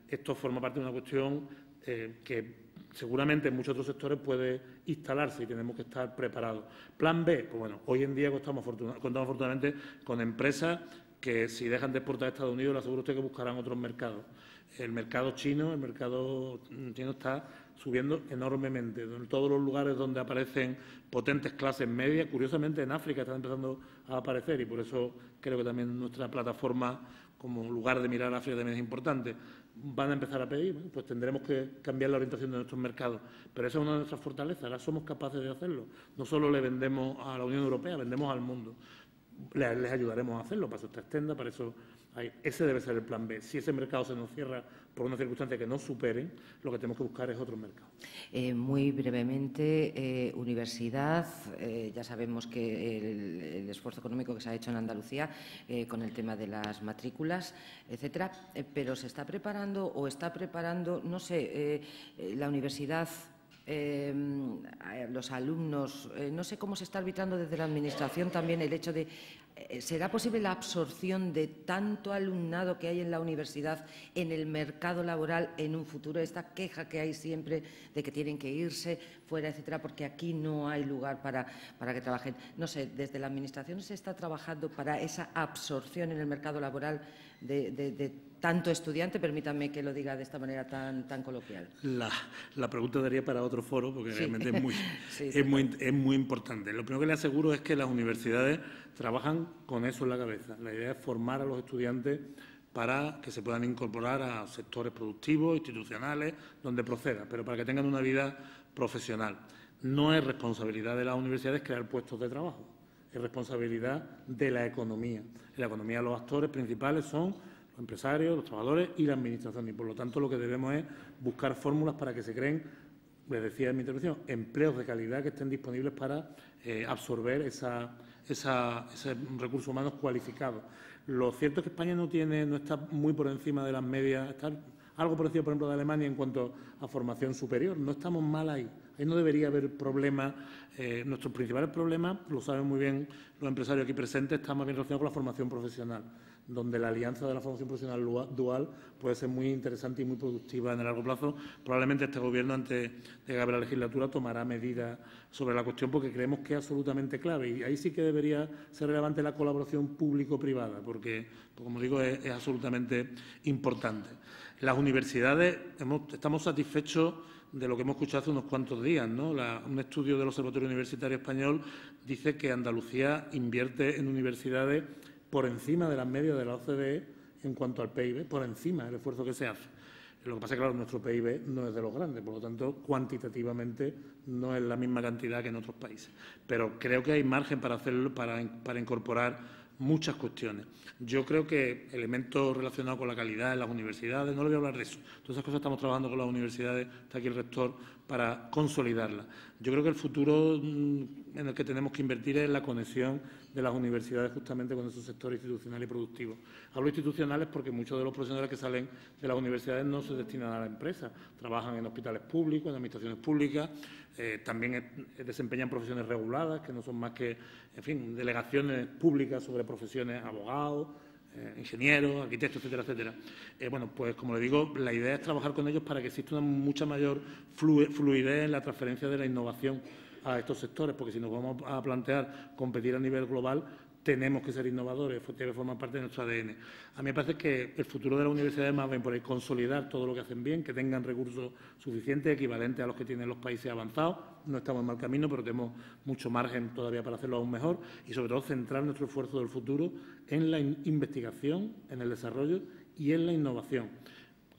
esto forma parte de una cuestión que seguramente en muchos otros sectores puede instalarse y tenemos que estar preparados. Plan B, pues bueno, hoy en día contamos afortunadamente con empresas que si dejan de exportar a Estados Unidos, le aseguro a usted que buscarán otros mercados. El mercado chino está subiendo enormemente. En todos los lugares donde aparecen potentes clases medias, curiosamente en África están empezando a aparecer, y por eso creo que también nuestra plataforma como lugar de mirar a África también es importante. Van a empezar a pedir, bueno, pues tendremos que cambiar la orientación de nuestros mercados. Pero esa es una de nuestras fortalezas, ahora somos capaces de hacerlo. No solo le vendemos a la Unión Europea, vendemos al mundo. Les ayudaremos a hacerlo, para eso está Extenda, para eso ese debe ser el plan B. Si ese mercado se nos cierra por una circunstancia que no superen, lo que tenemos que buscar es otro mercado. Muy brevemente, universidad, ya sabemos que el esfuerzo económico que se ha hecho en Andalucía con el tema de las matrículas, etcétera, pero se está preparando o está preparando, no sé, la universidad, los alumnos, no sé cómo se está arbitrando desde la Administración también el hecho de ¿será posible la absorción de tanto alumnado que hay en la universidad en el mercado laboral en un futuro? Esta queja que hay siempre de que tienen que irse fuera, etcétera, porque aquí no hay lugar para que trabajen. No sé, desde la Administración se está trabajando para esa absorción en el mercado laboral de tanto estudiante, permítanme que lo diga de esta manera tan coloquial. La pregunta daría para otro foro, porque realmente Sí. es muy importante. Lo primero que le aseguro es que las universidades trabajan con eso en la cabeza. La idea es formar a los estudiantes para que se puedan incorporar a sectores productivos, institucionales, donde proceda, pero para que tengan una vida profesional. No es responsabilidad de las universidades crear puestos de trabajo, es responsabilidad de la economía. En la economía los actores principales son los empresarios, los trabajadores y la Administración, y por lo tanto lo que debemos es buscar fórmulas para que se creen, les decía en mi intervención, empleos de calidad que estén disponibles para absorber ese recurso humano cualificado. Lo cierto es que España no está muy por encima de las medias, está algo por encima, por ejemplo, de Alemania en cuanto a formación superior. No estamos mal ahí. Ahí no debería haber problemas. Nuestros principales problemas, lo saben muy bien los empresarios aquí presentes, están más bien relacionados con la formación profesional, donde la alianza de la formación profesional dual puede ser muy interesante y muy productiva en el largo plazo. Probablemente este Gobierno, antes de que acabe la legislatura, tomará medidas sobre la cuestión porque creemos que es absolutamente clave. Y ahí sí que debería ser relevante la colaboración público-privada, porque, como digo, es absolutamente importante. Las universidades, estamos satisfechos de lo que hemos escuchado hace unos cuantos días, ¿no? Un estudio del Observatorio Universitario Español dice que Andalucía invierte en universidades por encima de las medias de la OCDE en cuanto al PIB, por encima del esfuerzo que se hace. Lo que pasa es que, claro, nuestro PIB no es de los grandes, por lo tanto, cuantitativamente no es la misma cantidad que en otros países. Pero creo que hay margen para hacerlo, para incorporar muchas cuestiones. Yo creo que elementos relacionados con la calidad en las universidades, no le voy a hablar de eso. Todas esas cosas estamos trabajando con las universidades, está aquí el rector, para consolidarlas. Yo creo que el futuro en el que tenemos que invertir es la conexión de las universidades justamente con esos sectores institucionales y productivos. Hablo institucionales porque muchos de los profesionales que salen de las universidades no se destinan a la empresa, trabajan en hospitales públicos, en administraciones públicas, también desempeñan profesiones reguladas, que no son más que, en fin, delegaciones públicas sobre profesiones, abogados, ingenieros, arquitectos, etcétera, etcétera. Bueno, pues como le digo, la idea es trabajar con ellos para que exista una mucha mayor fluidez en la transferencia de la innovación a estos sectores, porque si nos vamos a plantear competir a nivel global, tenemos que ser innovadores, debe formar parte de nuestro ADN. A mí me parece que el futuro de la universidad es más bien por ahí consolidar todo lo que hacen bien, que tengan recursos suficientes, equivalentes a los que tienen los países avanzados. No estamos en mal camino, pero tenemos mucho margen todavía para hacerlo aún mejor y, sobre todo, centrar nuestro esfuerzo del futuro en la investigación, en el desarrollo y en la innovación.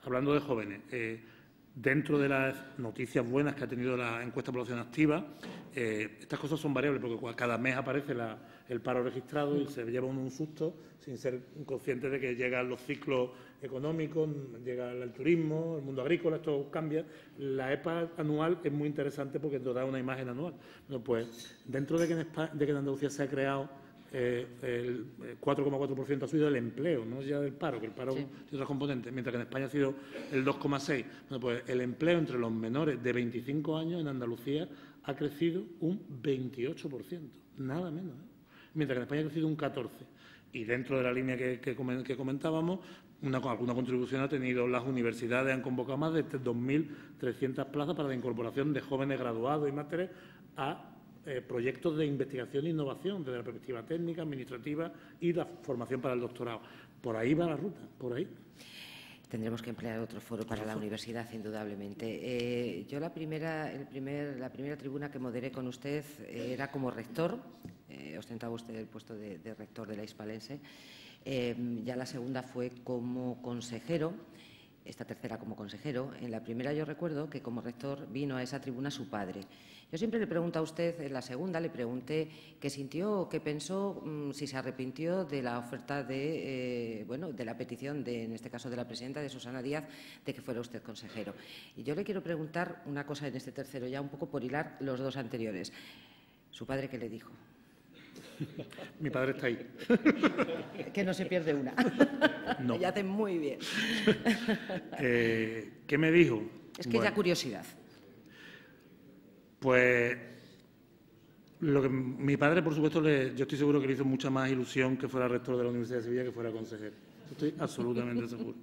Hablando de jóvenes, Dentro de las noticias buenas que ha tenido la encuesta de población activa, estas cosas son variables porque cada mes aparece el paro registrado y se lleva uno un susto sin ser consciente de que llegan los ciclos económicos, llega el turismo, el mundo agrícola, esto cambia. La EPA anual es muy interesante porque nos da una imagen anual. Bueno, pues dentro de que en Andalucía se ha creado el 4,4% ha subido el empleo, no ya del paro, que el paro tiene otros componentes, mientras que en España ha sido el 2,6%. Bueno, pues el empleo entre los menores de 25 años en Andalucía ha crecido un 28%, nada menos, mientras que en España ha crecido un 14%. Y dentro de la línea que comentábamos, alguna contribución ha tenido las universidades, han convocado más de 2.300 plazas para la incorporación de jóvenes graduados y másteres a proyectos de investigación e innovación desde la perspectiva técnica, administrativa y la formación para el doctorado. Por ahí va la ruta, por ahí. Tendremos que emplear otro foro para la universidad, indudablemente. Yo la primera tribuna que moderé con usted era como rector, ostentaba usted el puesto de rector de la Hispalense. Ya la segunda fue como consejero, esta tercera como consejero. En la primera yo recuerdo que como rector vino a esa tribuna su padre. Yo siempre le pregunto a usted, en la segunda le pregunté qué sintió o qué pensó, si se arrepintió de la oferta de la petición, en este caso de la presidenta, de Susana Díaz, de que fuera usted consejero. Y yo le quiero preguntar una cosa en este tercero, ya un poco por hilar los dos anteriores. ¿Su padre qué le dijo? Mi padre está ahí. Que no se pierde una. No. Y hace muy bien. ¿Qué me dijo? Es que ya curiosidad. Pues mi padre, por supuesto, yo estoy seguro que le hizo mucha más ilusión que fuera rector de la Universidad de Sevilla que fuera consejero. Estoy absolutamente seguro.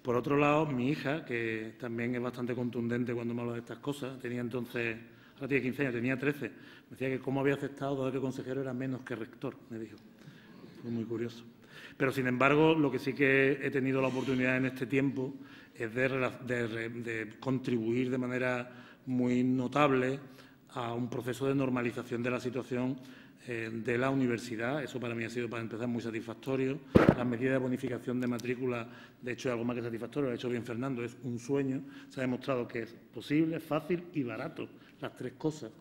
Por otro lado, mi hija, que también es bastante contundente cuando me habla de estas cosas, tenía entonces, ahora tiene 15 años, tenía 13, me decía que cómo había aceptado, dado que consejero era menos que rector, me dijo. Fue muy curioso. Pero, sin embargo, lo que sí que he tenido la oportunidad en este tiempo es de contribuir de manera muy notable a un proceso de normalización de la situación de la universidad. Eso para mí ha sido, para empezar, muy satisfactorio. Las medidas de bonificación de matrícula, de hecho, es algo más que satisfactorio. Lo ha hecho bien Fernando, es un sueño. Se ha demostrado que es posible, fácil y barato. Las tres cosas.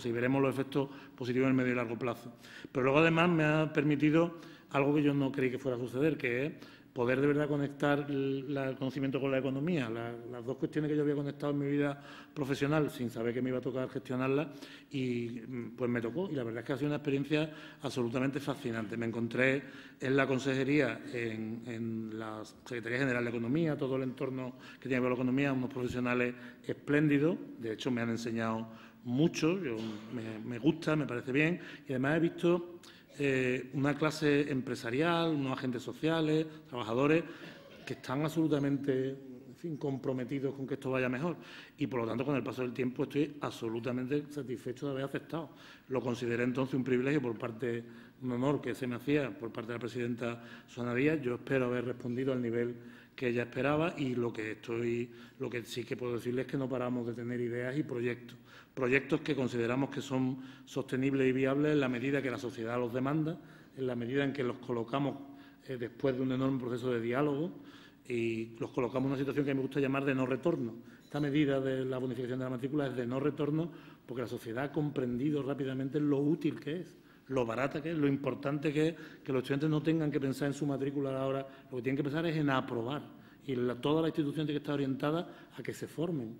Y veremos los efectos positivos en el medio y largo plazo. Pero luego, además, me ha permitido algo que yo no creí que fuera a suceder, que es poder de verdad conectar el conocimiento con la economía. Las dos cuestiones que yo había conectado en mi vida profesional sin saber que me iba a tocar gestionarlas, y pues me tocó. Y la verdad es que ha sido una experiencia absolutamente fascinante. Me encontré en la consejería, en la Secretaría General de Economía, todo el entorno que tiene que ver con la economía, unos profesionales espléndidos. De hecho, me han enseñado mucho, me gusta, me parece bien, y además he visto una clase empresarial, unos agentes sociales, trabajadores, que están absolutamente, en fin, comprometidos con que esto vaya mejor. Y, por lo tanto, con el paso del tiempo estoy absolutamente satisfecho de haber aceptado. Lo consideré entonces un privilegio por parte, un honor que se me hacía por parte de la presidenta Susana Díaz. Yo espero haber respondido al nivel que ella esperaba, y lo que sí que puedo decirles es que no paramos de tener ideas y proyectos que consideramos que son sostenibles y viables en la medida que la sociedad los demanda, en la medida en que los colocamos después de un enorme proceso de diálogo, y los colocamos en una situación que me gusta llamar de no retorno. Esta medida de la bonificación de la matrícula es de no retorno porque la sociedad ha comprendido rápidamente lo útil que es, lo barata que es, lo importante que es que los estudiantes no tengan que pensar en su matrícula ahora, lo que tienen que pensar es en aprobar. Y toda la institución tiene que estar orientada a que se formen.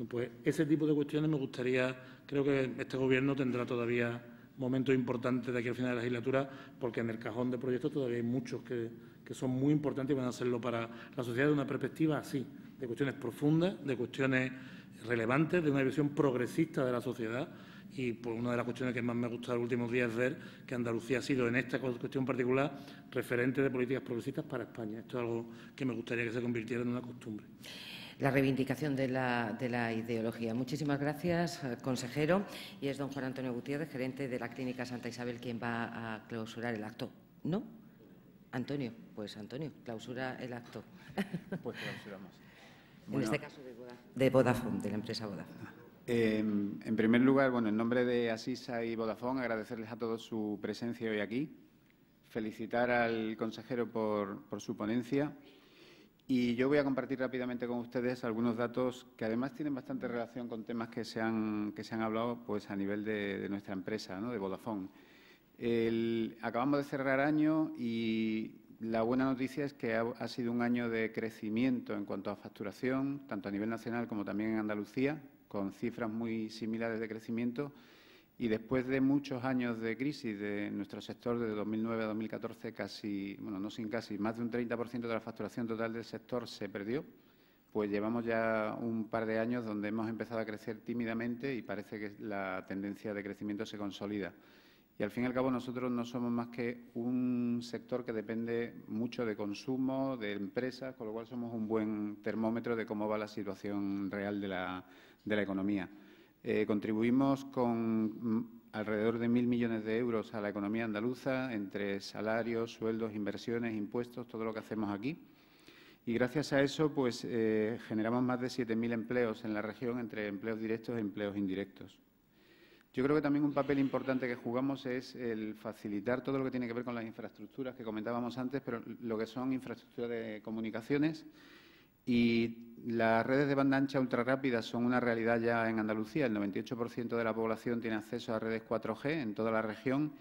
Pues ese tipo de cuestiones me gustaría, creo que este Gobierno tendrá todavía momentos importantes de aquí al final de la legislatura, porque en el cajón de proyectos todavía hay muchos que son muy importantes y van a hacerlo para la sociedad de una perspectiva así, de cuestiones profundas, de cuestiones relevantes, de una visión progresista de la sociedad. Y pues una de las cuestiones que más me ha gustado en los últimos días es ver que Andalucía ha sido, en esta cuestión particular, referente de políticas progresistas para España. Esto es algo que me gustaría que se convirtiera en una costumbre. La reivindicación de la ideología. Muchísimas gracias, consejero. Y es don Juan Antonio Gutiérrez, gerente de la Clínica Santa Isabel, quien va a clausurar el acto. ¿No? Antonio, pues Antonio, clausura el acto. Pues clausuramos. En este caso de Vodafone, de la empresa Vodafone. En primer lugar, en nombre de Asisa y Vodafone, agradecerles a todos su presencia hoy aquí, felicitar al consejero por su ponencia Y yo voy a compartir rápidamente con ustedes algunos datos que además tienen bastante relación con temas que se han hablado pues, a nivel de nuestra empresa, ¿no?, de Vodafone. Acabamos de cerrar año y la buena noticia es que ha sido un año de crecimiento en cuanto a facturación, tanto a nivel nacional como también en Andalucía, con cifras muy similares de crecimiento. Y después de muchos años de crisis de nuestro sector, desde 2009 a 2014, más de un 30% de la facturación total del sector se perdió, pues llevamos ya un par de años donde hemos empezado a crecer tímidamente y parece que la tendencia de crecimiento se consolida. Y al fin y al cabo nosotros no somos más que un sector que depende mucho de consumo, de empresas, con lo cual somos un buen termómetro de cómo va la situación real de la economía. Contribuimos con alrededor de 1.000 millones de euros a la economía andaluza, entre salarios, sueldos, inversiones, impuestos, todo lo que hacemos aquí. Y gracias a eso, pues, generamos más de 7.000 empleos en la región, entre empleos directos e empleos indirectos. Yo creo que también un papel importante que jugamos es el facilitar todo lo que tiene que ver con las infraestructuras que comentábamos antes, pero lo que son infraestructuras de comunicaciones. Y las redes de banda ancha ultrarrápidas son una realidad ya en Andalucía. El 98% de la población tiene acceso a redes 4G en toda la región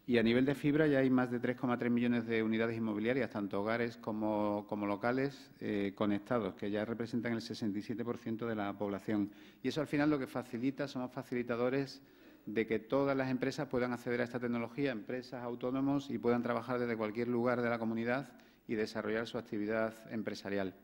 y a nivel de fibra ya hay más de 3,3 millones de unidades inmobiliarias, tanto hogares como locales, conectados, que ya representan el 67% de la población. Y eso al final lo que facilita, somos facilitadores de que todas las empresas puedan acceder a esta tecnología, empresas, autónomos, y puedan trabajar desde cualquier lugar de la comunidad y desarrollar su actividad empresarial.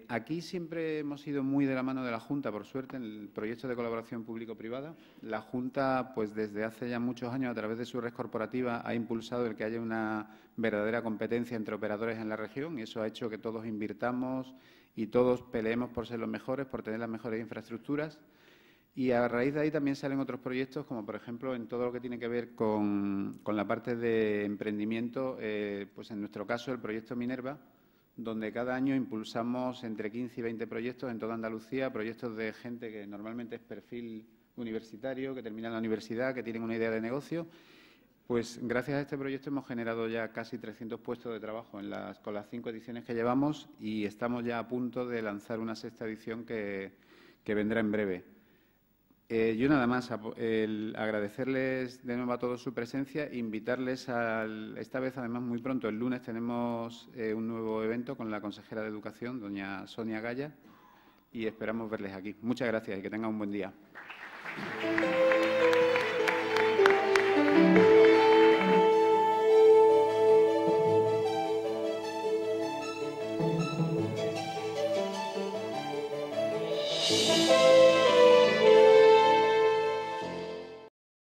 Aquí siempre hemos ido muy de la mano de la Junta, por suerte, en el proyecto de colaboración público-privada. La Junta, pues desde hace ya muchos años, a través de su red corporativa, ha impulsado el que haya una verdadera competencia entre operadores en la región y eso ha hecho que todos invirtamos y todos peleemos por ser los mejores, por tener las mejores infraestructuras. Y a raíz de ahí también salen otros proyectos, como por ejemplo en todo lo que tiene que ver con la parte de emprendimiento, pues en nuestro caso el proyecto Minerva, donde cada año impulsamos entre 15 y 20 proyectos en toda Andalucía, proyectos de gente que normalmente es perfil universitario, que termina la universidad, que tienen una idea de negocio. Pues gracias a este proyecto hemos generado ya casi 300 puestos de trabajo con las 5 ediciones que llevamos y estamos ya a punto de lanzar una 6ª edición que vendrá en breve. Yo nada más, agradecerles de nuevo a todos su presencia e invitarles esta vez, además, muy pronto, el lunes, tenemos un nuevo evento con la consejera de Educación, doña Sonia Gaya, y esperamos verles aquí. Muchas gracias y que tengan un buen día.